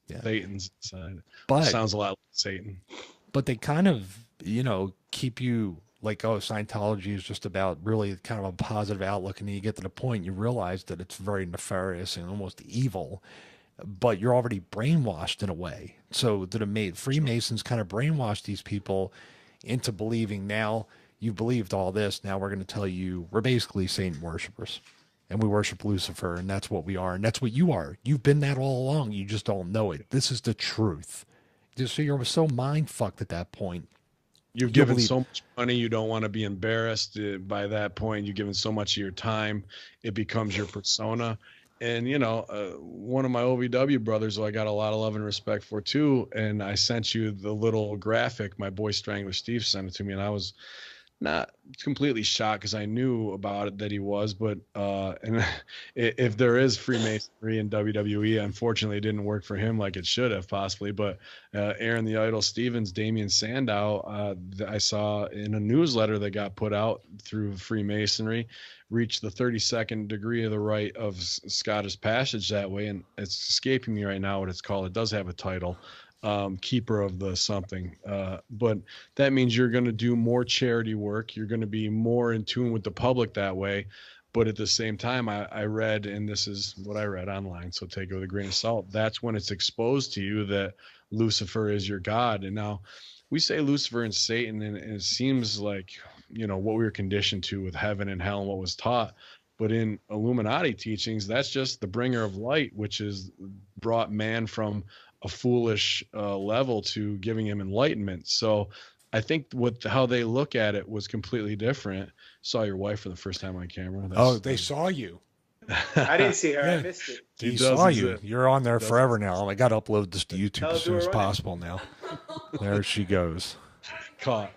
Thetans inside. But sounds a lot like Satan. But they kind of, keep you like, oh, Scientology is just about really kind of a positive outlook, and then you get to the point you realize that it's very nefarious and almost evil, but you're already brainwashed in a way. So the Freemasons kind of brainwashed these people into believing, now you've believed all this, now we're going to tell you we're basically Satan worshipers, and we worship Lucifer, and that's what we are, and that's what you are. You've been that all along. You just don't know it. This is the truth. So you're so mind fucked at that point. You've given so much money, you don't want to be embarrassed by that point. You've given so much of your time, it becomes your persona. And, one of my OVW brothers, who I got a lot of love and respect for too, and I sent you the little graphic, my boy Strangler Steve sent it to me, and I was not completely shocked because I knew about it that he was, but and if there is Freemasonry in WWE, unfortunately it didn't work for him like it should have possibly. But Aaron the Idol Stevens, Damian Sandow, I saw in a newsletter that got put out through Freemasonry, reached the 32nd degree of the rite of Scottish passage that way, and it's escaping me right now what it's called. It does have a title. Keeper of the something, but that means you're going to do more charity work. You're going to be more in tune with the public that way. But at the same time, I read, and this is what I read online, so take it with a grain of salt. That's when it's exposed to you that Lucifer is your God. And now we say Lucifer and Satan, and it seems like, what we were conditioned to with heaven and hell and what was taught. But in Illuminati teachings, that's just the bringer of light, which is brought man from a foolish level to giving him enlightenment. So I think how they look at it was completely different. Saw your wife for the first time on camera. They saw you. I didn't see her. I missed it. He saw you. You're on there forever now. I got to upload this to YouTube as soon as possible now. There she goes. Caught.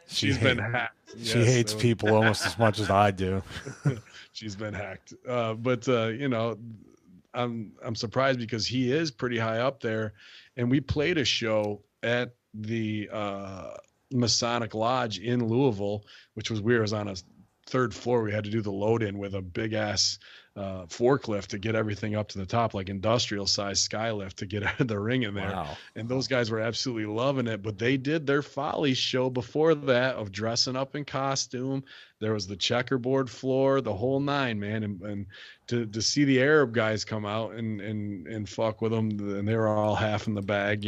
She's been hacked. She hates people almost as much as I do. She's been hacked. But I'm surprised because he is pretty high up there, and we played a show at the Masonic Lodge in Louisville, which was weird. It was on a third floor. We had to do the load in with a big ass forklift to get everything up to the top, like industrial size skylift to get the ring in there. Wow. And those guys were absolutely loving it, but they did their folly show before that of dressing up in costume. There was the checkerboard floor, the whole nine, man. And to see the Arab guys come out and fuck with them, and they were all half in the bag,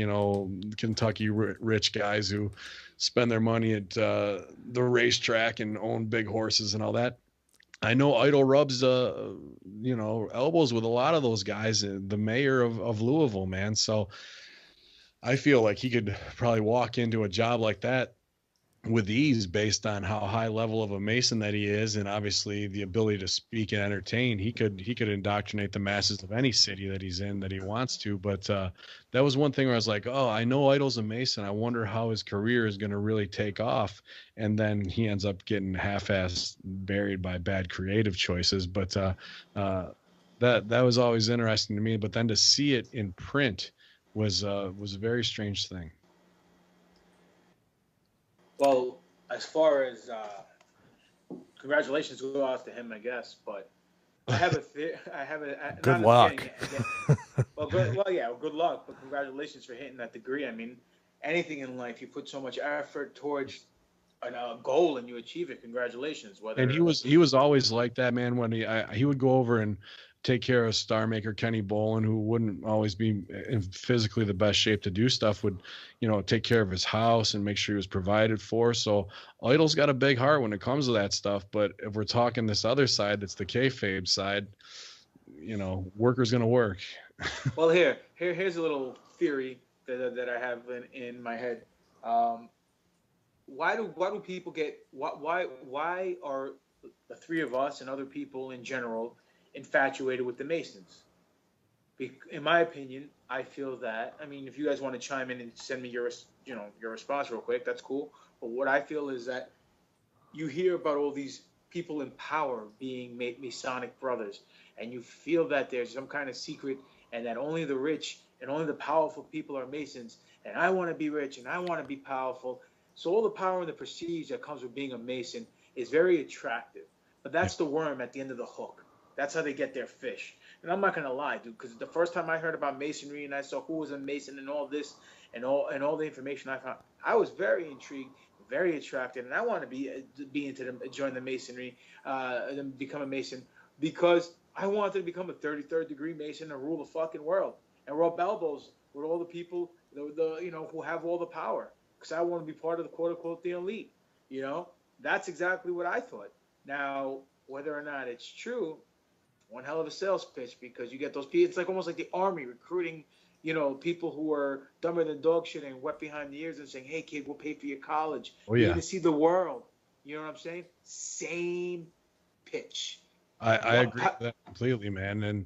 Kentucky rich guys who spend their money at the racetrack and own big horses and all that. I know Idol rubs, elbows with a lot of those guys, the mayor of Louisville, man. So I feel like he could probably walk into a job like that with ease based on how high level of a Mason that he is, and obviously the ability to speak and entertain. He could indoctrinate the masses of any city that he's in that he wants to. But that was one thing where I was like, oh, I know Idol's a Mason. I wonder how his career is going to really take off. And then he ends up getting half-assed buried by bad creative choices. But that was always interesting to me. But then to see it in print was a very strange thing. Well, as far as congratulations go out to him, I guess. But I have a good luck. Good luck. But congratulations for hitting that degree. I mean, anything in life, you put so much effort towards a goal and you achieve it. Congratulations. And he was always like that, man. When he would go over and take care of star maker Kenny Bolin, who wouldn't always be in physically the best shape to do stuff, would, take care of his house and make sure he was provided for. So Idol's got a big heart when it comes to that stuff. But if we're talking this other side, that's the kayfabe side, worker's going to work. Well, here's a little theory that I have in my head. Why do people get, why are the three of us and other people in general infatuated with the Masons? In my opinion, I feel that, if you guys want to chime in and send me your response real quick, that's cool. But what I feel is that you hear about all these people in power being Masonic brothers, and you feel that there's some kind of secret and that only the rich and only the powerful people are Masons, and I want to be rich, and I want to be powerful. So all the power and the prestige that comes with being a Mason is very attractive. But that's the worm at the end of the hook. That's how they get their fish. And I'm not gonna lie, dude, because the first time I heard about Masonry and I saw who was a Mason and all this and all the information I found, I was very intrigued, very attracted, and I want to be into them, join the Masonry, and become a Mason, because I wanted to become a 33rd degree Mason and rule the fucking world and rub elbows with all the people, who have all the power, because I want to be part of the quote unquote the elite. That's exactly what I thought. Now, whether or not it's true, one hell of a sales pitch, because you get those people. It's like almost like the army recruiting, people who are dumber than dog shit and wet behind the ears and saying, "Hey, kid, we'll pay for your college. Oh, yeah. You're gonna see the world." You know what I'm saying? Same pitch. I agree with that completely, man. And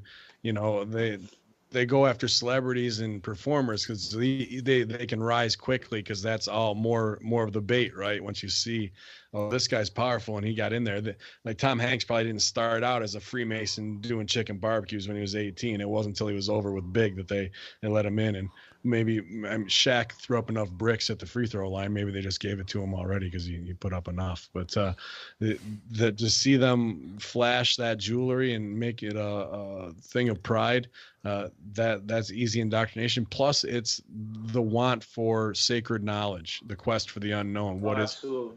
they go after celebrities and performers because they can rise quickly, because that's all more of the bait, right? Once you see, oh, this guy's powerful and he got in there. Like Tom Hanks probably didn't start out as a Freemason doing chicken barbecues when he was 18. It wasn't until he was over with Big that they let him in. And maybe Shaq threw up enough bricks at the free throw line. Maybe they just gave it to him already because he put up enough. But to see them flash that jewelry and make it a thing of pride, that's easy indoctrination. Plus, it's the want for sacred knowledge, the quest for the unknown. Absolutely.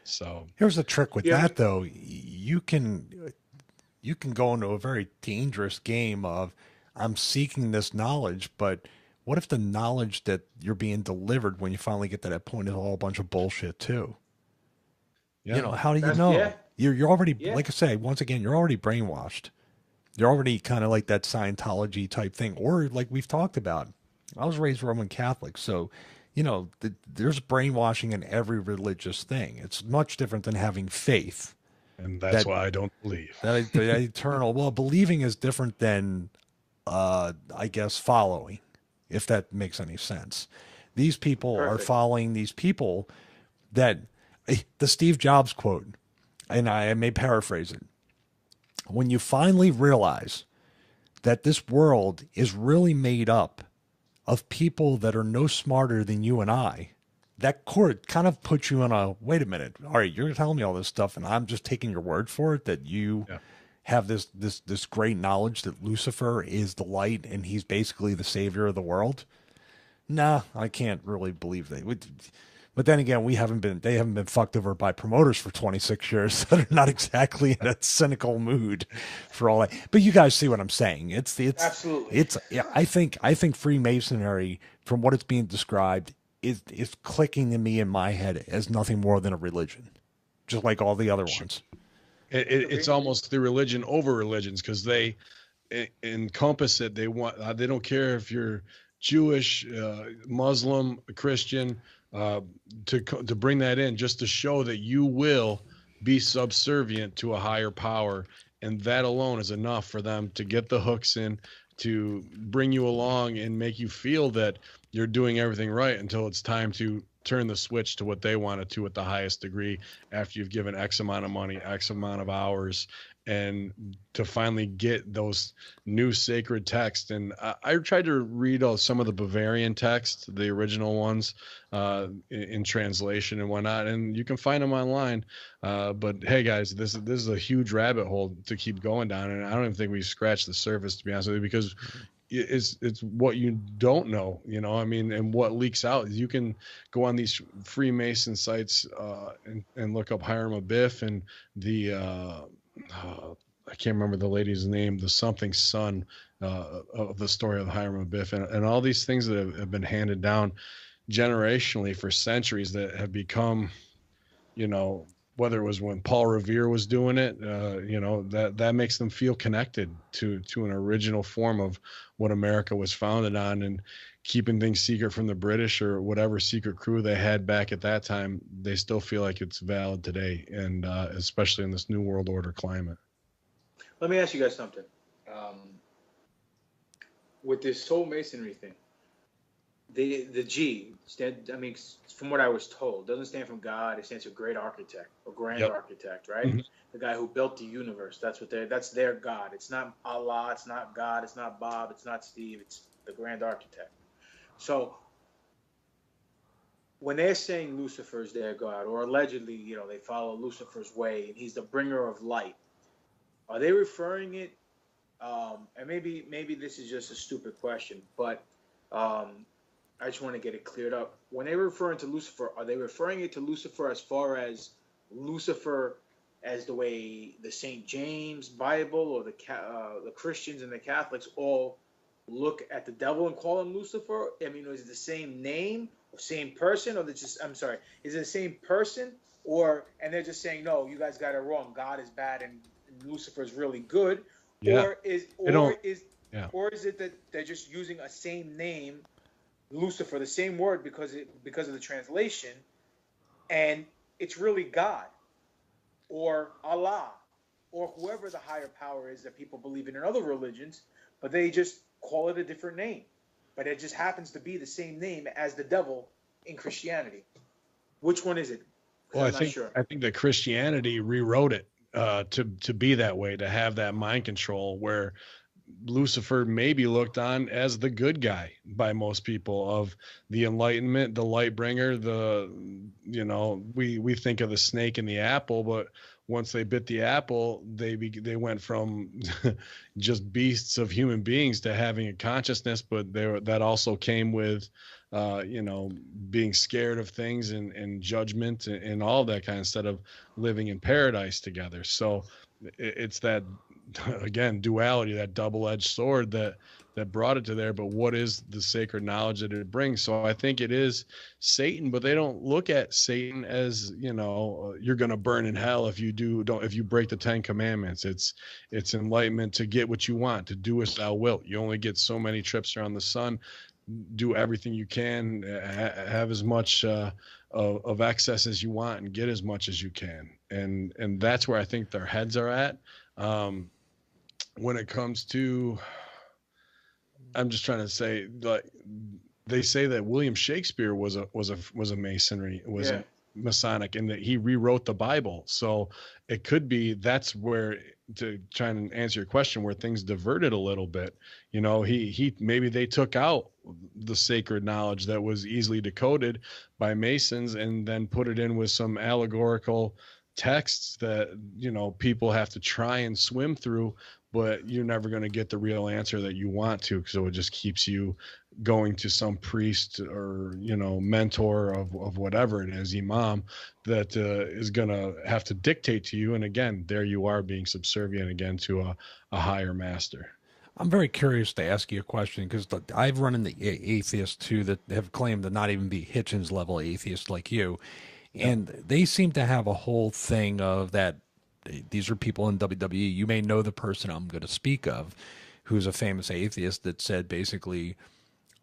So here's the trick with that, though. You can go into a very dangerous game of, I'm seeking this knowledge, but what if the knowledge that you're being delivered when you finally get to that point is all a bunch of bullshit too? Yeah. How do you know? Yeah. You're already, like I say, once again, you're already brainwashed. You're already kind of like that Scientology type thing, or like we've talked about. I was raised Roman Catholic, so there's brainwashing in every religious thing. It's much different than having faith. And that's why I don't believe. That eternal. Well, believing is different than, I guess, following, if that makes any sense. These people are following these people that, the Steve Jobs quote, and I may paraphrase it, when you finally realize that this world is really made up of people that are no smarter than you and I, that court kind of puts you in a, wait a minute, all right, you're telling me all this stuff and I'm just taking your word for it that you have this great knowledge that Lucifer is the light and he's basically the savior of the world. Nah, I can't really believe that. But then again, they haven't been fucked over by promoters for 26 years, so they're not exactly in a cynical mood for all that. But you guys see what I'm saying? It's absolutely. I think Freemasonry, from what it's being described, is clicking in my head as nothing more than a religion, just like all the other ones. It's almost the religion over religions, because they encompass it. They don't care if you're Jewish, Muslim, Christian. To bring that in, just to show that you will be subservient to a higher power, and that alone is enough for them to get the hooks in, to bring you along and make you feel that you're doing everything right until it's time to turn the switch to what they wanted to at the highest degree after you've given X amount of money, X amount of hours, and to finally get those new sacred texts. And I tried to read some of the Bavarian texts, the original ones, in translation and whatnot, and you can find them online. But hey, guys, this is a huge rabbit hole to keep going down, and I don't even think we scratched the surface, to be honest with you, because it's what you don't know, and what leaks out. You can go on these Freemason sites and look up Hiram Abiff and the I can't remember the lady's name, the something son of the story of Hiram Abiff, and all these things that have been handed down generationally for centuries that have become, whether it was when Paul Revere was doing it, that makes them feel connected to an original form of what America was founded on, and keeping things secret from the British or whatever secret crew they had back at that time. They still feel like it's valid today, and especially in this new world order climate. Let me ask you guys something. With this whole Masonry thing, the G from what I was told, doesn't stand for God. It stands for Great Architect or Grand Architect, right? Mm-hmm. The guy who built the universe. That's their God. It's not Allah. It's not God. It's not Bob. It's not Steve. It's the Grand Architect. So when they're saying Lucifer's their God, or allegedly, you know, they follow Lucifer's way and he's the bringer of light, are they referring it? And maybe this is just a stupid question, but I just want to get it cleared up. When they're referring to Lucifer, are they referring it to Lucifer as far as Lucifer as the way the St. James Bible or the Christians and the Catholics all look at the devil and call him Lucifer? I mean, is it the same name or same person, or I'm sorry, is it the same person, and they're just saying, no, you guys got it wrong. God is bad and Lucifer is really good, Yeah. or is it that they're just using a same name, Lucifer, the same word because of the translation, and it's really God or Allah or whoever the higher power is that people believe in other religions, but they just call it a different name. But it just happens to be the same name as the devil in Christianity. Which one is it? Well, I think that Christianity rewrote it to be that way, to have that mind control where Lucifer may be looked on as the good guy by most people of the Enlightenment, the light bringer, we think of the snake in the apple, but once they bit the apple, they went from just beasts of human beings to having a consciousness, but that also came with, being scared of things and judgment and all of that kind of, instead of living in paradise together. So it's that, again, duality, that double-edged sword that brought it to there. But what is the sacred knowledge that it brings? So I think it is Satan, but they don't look at Satan as, you're going to burn in hell if you break the 10 commandments. It's enlightenment to get what you want, to do as thou wilt. You only get so many trips around the sun. Do everything you can, have as much of excess as you want, and get as much as you can. And that's where I think their heads are at. When it comes to, I'm just trying to say, like, they say that William Shakespeare was a Masonry, was a Masonic, and that he rewrote the Bible. So it could be that's where, to try and answer your question, where things diverted a little bit. He maybe they took out the sacred knowledge that was easily decoded by Masons and then put it in with some allegorical texts that people have to try and swim through, but you're never going to get the real answer that you want to, so it just keeps you going to some priest or mentor of whatever it is, imam, that is going to have to dictate to you. And again, there you are being subservient again to a higher master. I'm very curious to ask you a question, because I've run into atheists too that have claimed to not even be Hitchens level atheists like you. And they seem to have a whole thing of that. These are people in WWE. You may know the person I'm going to speak of, who's a famous atheist, that said basically,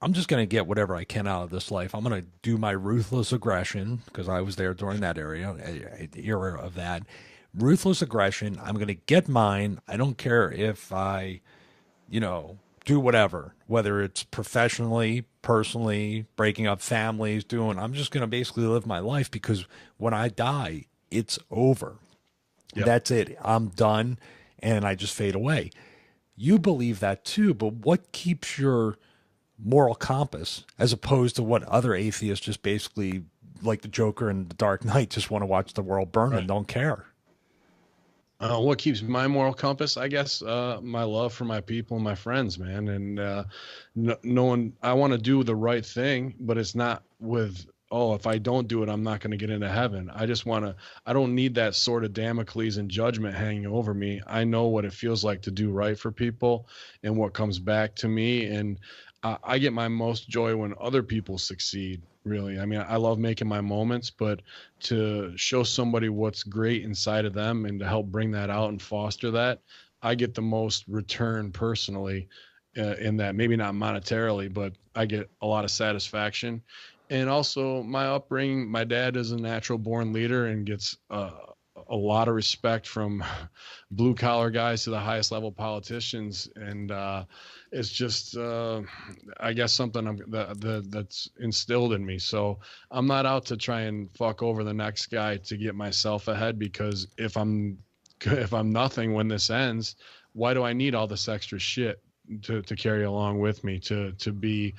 I'm just going to get whatever I can out of this life. I'm going to do my ruthless aggression, because I was there during that era of that. Ruthless aggression. I'm going to get mine. I don't care if I, do whatever, whether it's professionally, personally, breaking up families, I'm just going to basically live my life, because when I die, it's over. Yep. That's it. I'm done, and I just fade away. You believe that too, but what keeps your moral compass as opposed to what other atheists just basically, like the Joker and the Dark Knight, just want to watch the world burn and don't care? What keeps my moral compass? I guess my love for my people and my friends, man. And knowing I want to do the right thing, but it's not with, if I don't do it, I'm not going to get into heaven. I don't need that sword of Damocles and judgment hanging over me. I know what it feels like to do right for people and what comes back to me. And I get my most joy when other people succeed, really. I mean, I love making my moments, but to show somebody what's great inside of them and to help bring that out and foster that, I get the most return personally in that. Maybe not monetarily, but I get a lot of satisfaction. And also my upbringing, my dad is a natural born leader and gets a lot of respect from blue collar guys to the highest level politicians. And it's just, I guess, something that's instilled in me. So I'm not out to try and fuck over the next guy to get myself ahead, because if I'm nothing when this ends, why do I need all this extra shit to carry along with me to be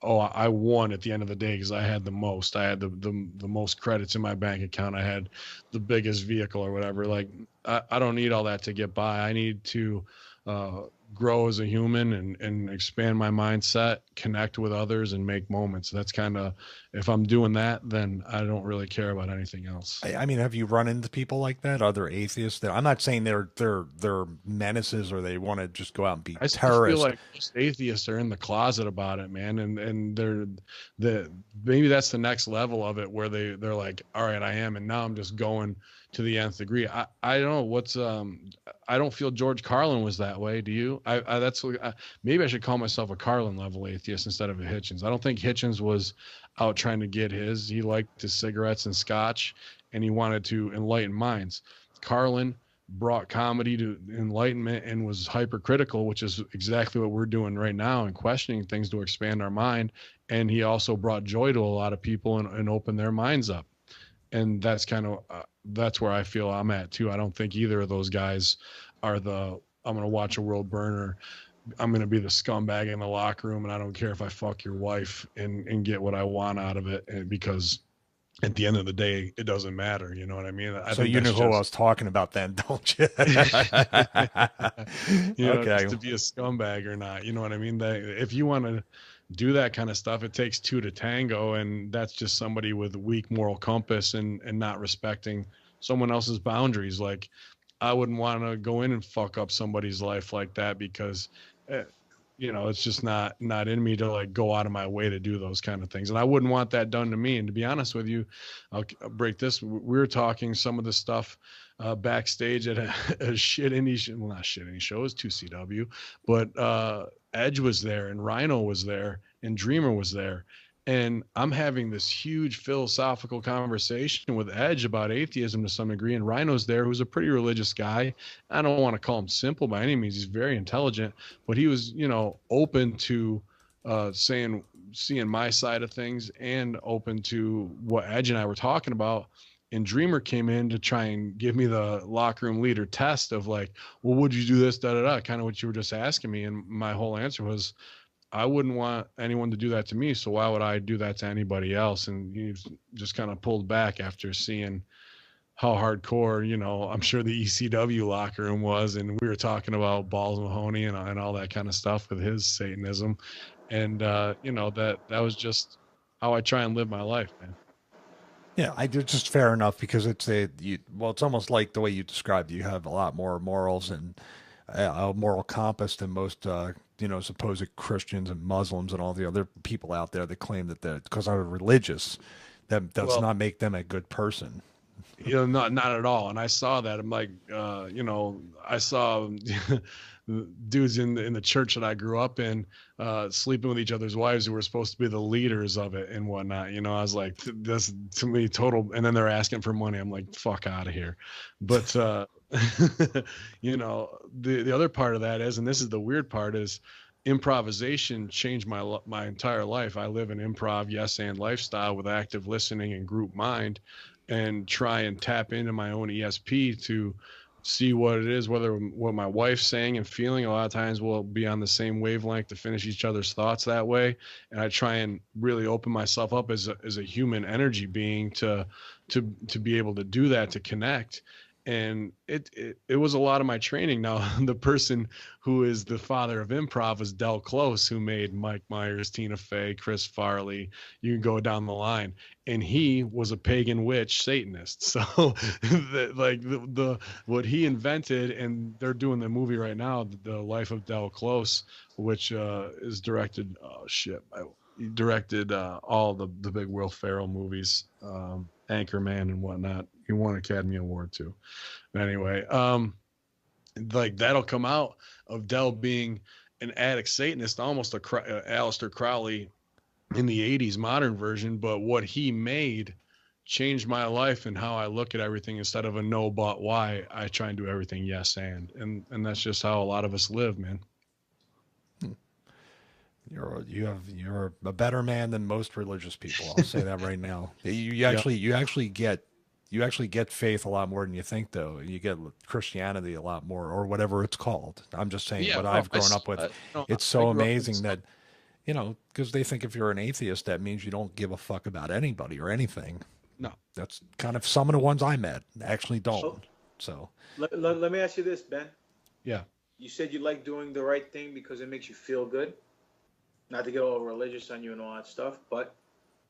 oh, I won at the end of the day because I had the most. I had the most credits in my bank account. I had the biggest vehicle or whatever. Like, I don't need all that to get by. I need to grow as a human and expand my mindset, connect with others, and make moments. That's kind of, if I'm doing that, then I don't really care about anything else. I mean, have you run into people like that? Other atheists? That I'm not saying they're menaces or they want to just go out and be I terrorists. feel like most atheists are in the closet about it, man, and maybe that's the next level of it where they're like, all right, I am, and now I'm just going to the nth degree. I don't know what's I don't feel George Carlin was that way. Do you? Maybe I should call myself a Carlin level atheist instead of a Hitchens. I don't think Hitchens was out trying to get his. He liked his cigarettes and scotch, and he wanted to enlighten minds. Carlin brought comedy to enlightenment and was hypercritical, which is exactly what we're doing right now, and questioning things to expand our mind. And he also brought joy to a lot of people and opened their minds up. And that's kind of that's where I feel I'm at too. I don't think either of those guys are I'm going to watch a world burn, or I'm going to be the scumbag in the locker room, and I don't care if I fuck your wife and get what I want out of it, and because at the end of the day, it doesn't matter. You know what I mean? So you know who I was talking about then, don't you? Okay. To be a scumbag or not, you know what I mean? If you want to do that kind of stuff, it takes two to tango, and that's just somebody with a weak moral compass and not respecting someone else's boundaries. Like, I wouldn't want to go in and fuck up somebody's life like that because, it's just not in me to like go out of my way to do those kind of things. And I wouldn't want that done to me. And to be honest with you, I'll break this. We were talking some of the stuff backstage at a shit indie show. Well, not shit indie show, it was 2CW, but Edge was there and Rhino was there and Dreamer was there. And I'm having this huge philosophical conversation with Edge about atheism to some degree. And Rhino's there, who's a pretty religious guy. I don't want to call him simple by any means. He's very intelligent, but he was, open to seeing my side of things and open to what Edge and I were talking about. And Dreamer came in to try and give me the locker room leader test of like, well, would you do this, kind of what you were just asking me. And my whole answer was, I wouldn't want anyone to do that to me, so why would I do that to anybody else? And you just kind of pulled back after seeing how hardcore, I'm sure the ECW locker room was, and we were talking about Balls Mahoney and all that kind of stuff with his Satanism. And, that was just how I try and live my life, man. Yeah, I do. Just fair enough, because it's almost like the way you described. You have a lot more morals and a moral compass than most, supposed Christians and Muslims and all the other people out there that claim that because they're religious, that does not make them a good person. Not at all. And I saw that. I'm like, I saw dudes in the church that I grew up in sleeping with each other's wives who were supposed to be the leaders of it and whatnot. I was like, that's to me total. And then they're asking for money. I'm like, fuck out of here. But the other part of that is, and this is the weird part, is improvisation changed my entire life. I live an improv yes and lifestyle with active listening and group mind, and try and tap into my own ESP to see what it is, what my wife's saying and feeling. A lot of times we'll be on the same wavelength to finish each other's thoughts that way. And I try and really open myself up as a human energy being to be able to do that, to connect. And it was a lot of my training. Now, the person who is the father of improv is Del Close, who made Mike Myers, Tina Fey, Chris Farley. You can go down the line. And he was a pagan witch Satanist. So what he invented, and they're doing the movie right now, The Life of Del Close, which is directed, he directed all the big Will Ferrell movies, Anchorman and whatnot. He won an Academy Award too. But anyway, that'll come out of Del being an addict Satanist, almost a Aleister Crowley in the 80s modern version. But what he made changed my life and how I look at everything. Instead of a no but why, I try and do everything yes and that's just how a lot of us live, man. You're a better man than most religious people. I'll say that right now. You actually get faith a lot more than you think, though. You get Christianity a lot more, or whatever it's called. I'm just saying what I've grown up with. It's so amazing that You know, because they think if you're an atheist, that means you don't give a fuck about anybody or anything. No. That's kind of some of the ones I met actually don't. Oh. So let me ask you this, Ben. Yeah. You said you like doing the right thing because it makes you feel good. Not to get all religious on you and all that stuff, but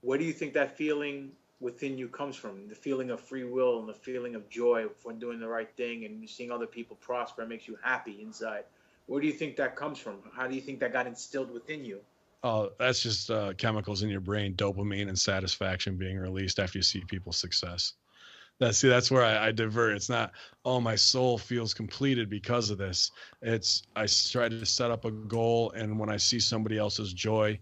where do you think that feeling within you comes from? The feeling of free will and the feeling of joy when doing the right thing and seeing other people prosper makes you happy inside. Where do you think that comes from? How do you think that got instilled within you? Oh, that's just chemicals in your brain, dopamine and satisfaction being released after you see people's success. That's where I divert. It's not, oh, my soul feels completed because of this. It's, I try to set up a goal, and when I see somebody else's joy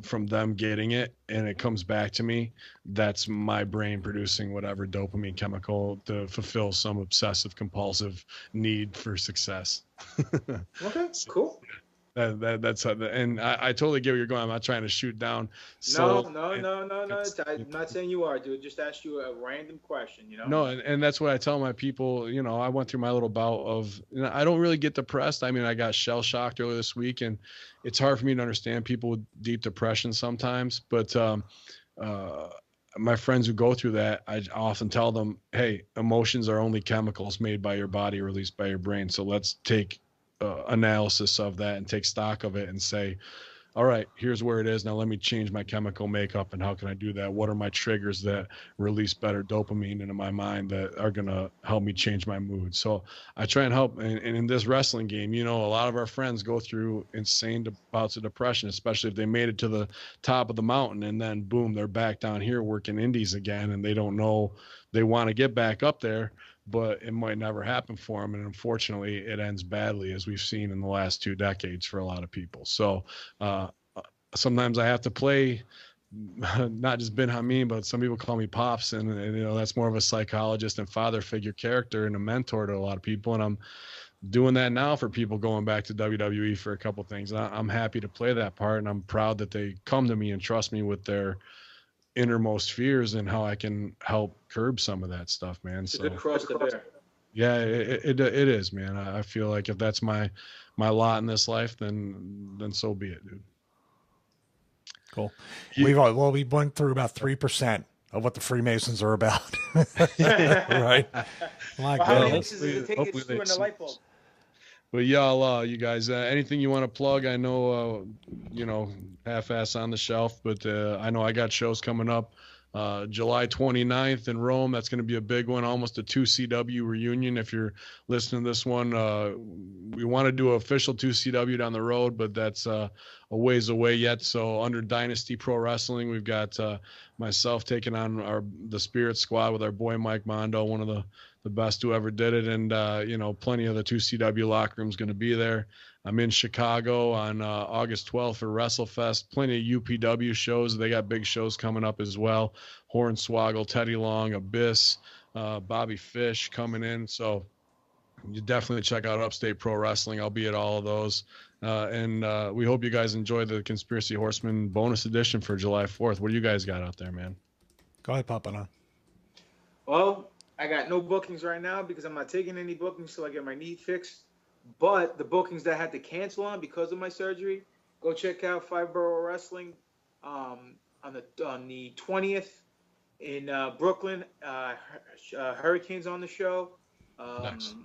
from them getting it and it comes back to me, that's my brain producing whatever dopamine chemical to fulfill some obsessive compulsive need for success. Okay, cool. That's how and I totally get where you're going. I'm not trying to shoot down. No. I'm not saying you are, dude. Just ask you a random question, you know? No, and that's what I tell my people. You know, I went through my little bout of, you know, I don't really get depressed. I mean, I got shell shocked earlier this week, and it's hard for me to understand people with deep depression sometimes. But my friends who go through that, I often tell them, hey, emotions are only chemicals made by your body, released by your brain. So let's take analysis of that and take stock of it and say, all right, here's where it is. Now let me change my chemical makeup. And how can I do that? What are my triggers that release better dopamine into my mind that are going to help me change my mood? So I try and help. And in this wrestling game, you know, a lot of our friends go through insane bouts of depression, especially if they made it to the top of the mountain and then boom, they're back down here working indies again. And they don't know, they want to get back up there, but it might never happen for them. And unfortunately, it ends badly, as we've seen in the last 2 decades for a lot of people. So sometimes I have to play not just Ben Hameen, but some people call me Pops. And, you know, that's more of a psychologist and father figure character and a mentor to a lot of people. And I'm doing that now for people going back to WWE for a couple things. I'm happy to play that part, and I'm proud that they come to me and trust me with their innermost fears and how I can help curb some of that stuff, man. It's a good cross to bear. Yeah, it is, man. I feel like if that's my lot in this life, then so be it, dude. Cool. We went through about 3% of what the Freemasons are about. Right? My how many inches does it take to screw in the light bulb? But y'all, you guys, anything you want to plug? I know, you know, half-ass on the shelf, but I know I got shows coming up. July 29th in Rome. That's going to be a big one, almost a 2CW reunion. If you're listening to this one, we want to do an official 2CW down the road, but that's a ways away yet. So under Dynasty Pro Wrestling, we've got myself taking on the Spirit Squad with our boy Mike Mondo, one of the best who ever did it. And, you know, plenty of the 2CW locker room's going to be there. I'm in Chicago on August 12th for WrestleFest. Plenty of UPW shows. They got big shows coming up as well. Hornswoggle, Teddy Long, Abyss, Bobby Fish coming in. So you definitely check out Upstate Pro Wrestling. I'll be at all of those. And we hope you guys enjoy the Conspiracy Horsemen bonus edition for July 4th. What do you guys got out there, man? Go ahead, Papa. Well, I got no bookings right now because I'm not taking any bookings till I get my knee fixed. But the bookings that I had to cancel on because of my surgery, go check out Five Borough Wrestling on the 20th in Brooklyn. Hurricanes on the show. Nice.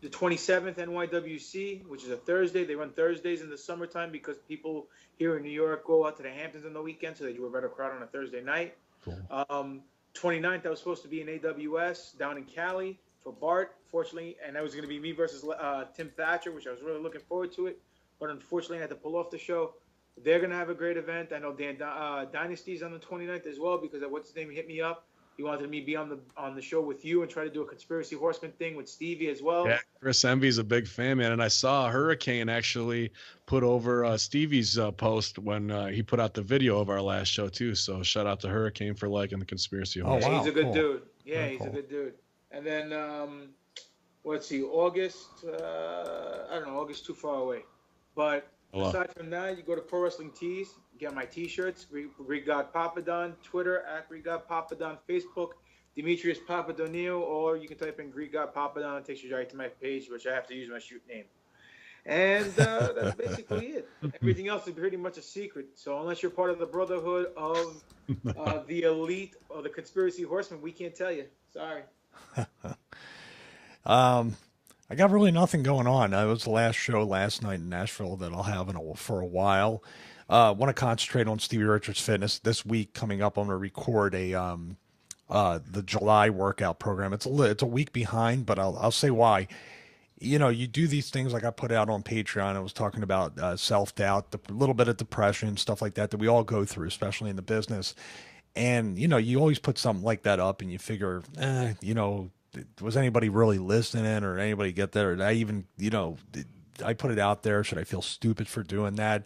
The 27th NYWC, which is a Thursday. They run Thursdays in the summertime because people here in New York go out to the Hamptons on the weekend, so they do a better crowd on a Thursday night. Cool. 29th, I was supposed to be in AWS down in Cali for Bart, fortunately, and that was going to be me versus Tim Thatcher, which I was really looking forward to it. But unfortunately, I had to pull off the show. They're going to have a great event. I know Dan Dynasty's on the 29th as well because what's his name hit me up. He wanted me to be on the show with you and try to do a Conspiracy Horseman thing with Stevie as well. Yeah, Chris Envy's a big fan, man. And I saw Hurricane actually put over Stevie's post when he put out the video of our last show, too. So shout out to Hurricane for liking the Conspiracy Horseman. Yeah, he's a good cool. dude. Yeah, Very he's cool. a good dude. And then, let's see, August, I don't know, August too far away. But aside from that, you go to Pro Wrestling Tees, get my T-shirts, Greek God Papadon, Twitter, @Greek God Papadon, Facebook, Demetrius Papadonio, or you can type in Greek God Papadon. It takes you right to my page, which I have to use my shoot name. And that's basically it. Everything else is pretty much a secret. So unless you're part of the Brotherhood of the Elite or the Conspiracy Horsemen, we can't tell you. Sorry. I got really nothing going on. It was the last show last night in Nashville that I'll have for a while. Want to concentrate on Stevie Richards Fitness this week. Coming up, I'm going to record the July workout program. It's a week behind, but I'll say why. You know, you do these things like I put out on Patreon. I was talking about self-doubt, a little bit of depression, stuff like that we all go through, especially in the business. And, you know, you always put something like that up and you figure, you know, was anybody really listening or anybody get there? Did I even, you know, I put it out there. Should I feel stupid for doing that?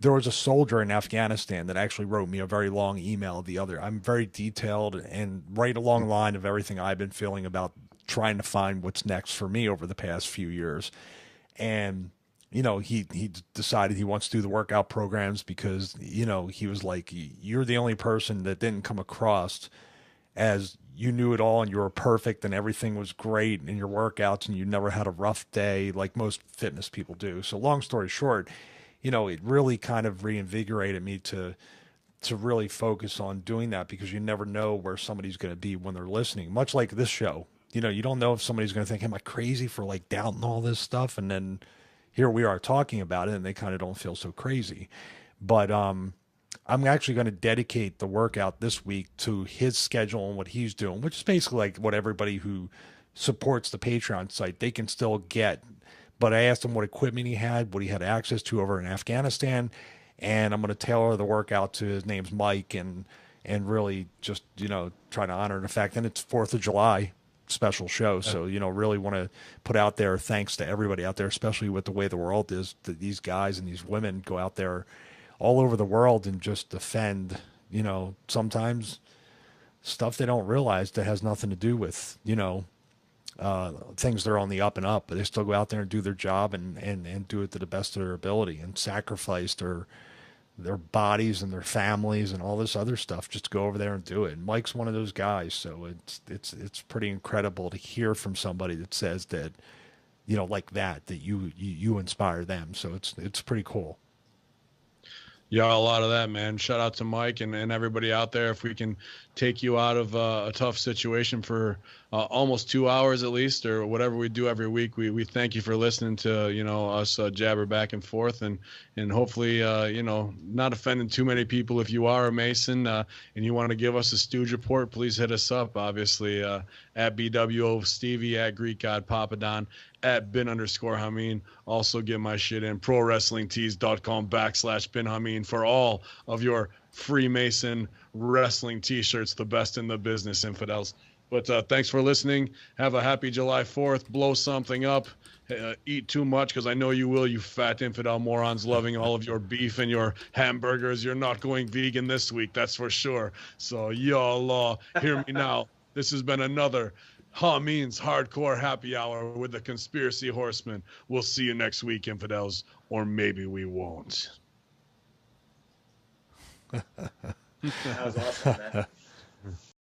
There was a soldier in Afghanistan that actually wrote me a very long email I'm very detailed and right along the line of everything I've been feeling about trying to find what's next for me over the past few years. And, you know, he decided he wants to do the workout programs because, you know, he was like, you're the only person that didn't come across as you knew it all and you were perfect and everything was great in your workouts and you never had a rough day like most fitness people do. So long story short, you know, it really kind of reinvigorated me to really focus on doing that because you never know where somebody's going to be when they're listening. Much like this show, you know, you don't know if somebody's going to think, am I crazy for like doubting all this stuff? And then here we are talking about it and they kind of don't feel so crazy. But I'm actually going to dedicate the workout this week to his schedule and what he's doing, which is basically like what everybody who supports the Patreon site, they can still get. But I asked him what equipment he had, what he had access to over in Afghanistan, and I'm going to tailor the workout to his name's Mike and really just, you know, try to honor the fact. And it's 4th of July special show. So, you know, really want to put out there thanks to everybody out there, especially with the way the world is, that these guys and these women go out there all over the world and just defend, you know, sometimes stuff they don't realize that has nothing to do with, you know, things that are on the up and up, but they still go out there and do their job and do it to the best of their ability and sacrifice their bodies and their families and all this other stuff just to go over there and do it. And Mike's one of those guys, so it's pretty incredible to hear from somebody that says that, you know, like that you inspire them. So it's pretty cool. Yeah, a lot of that, man. Shout out to Mike and everybody out there. If we can take you out of a tough situation for almost 2 hours at least, or whatever we do every week, we thank you for listening to, you know, us jabber back and forth, and hopefully, you know, not offending too many people. If you are a Mason and you want to give us a stooge report, please hit us up, obviously, at BWO Stevie, at Greek God Papadon, at bin_Hamin. Also get my shit in prowrestlingtees.com/bin_Hamin for all of your Freemason wrestling t-shirts, the best in the business, infidels. But thanks for listening. Have a happy July 4th. Blow something up. Eat too much, because I know you will, you fat infidel morons, loving all of your beef and your hamburgers. You're not going vegan this week, that's for sure. So y'all hear me now. This has been another Hamin's Hardcore Happy Hour with the Conspiracy Horsemen. We'll see you next week, infidels, or maybe we won't. That was awesome, man.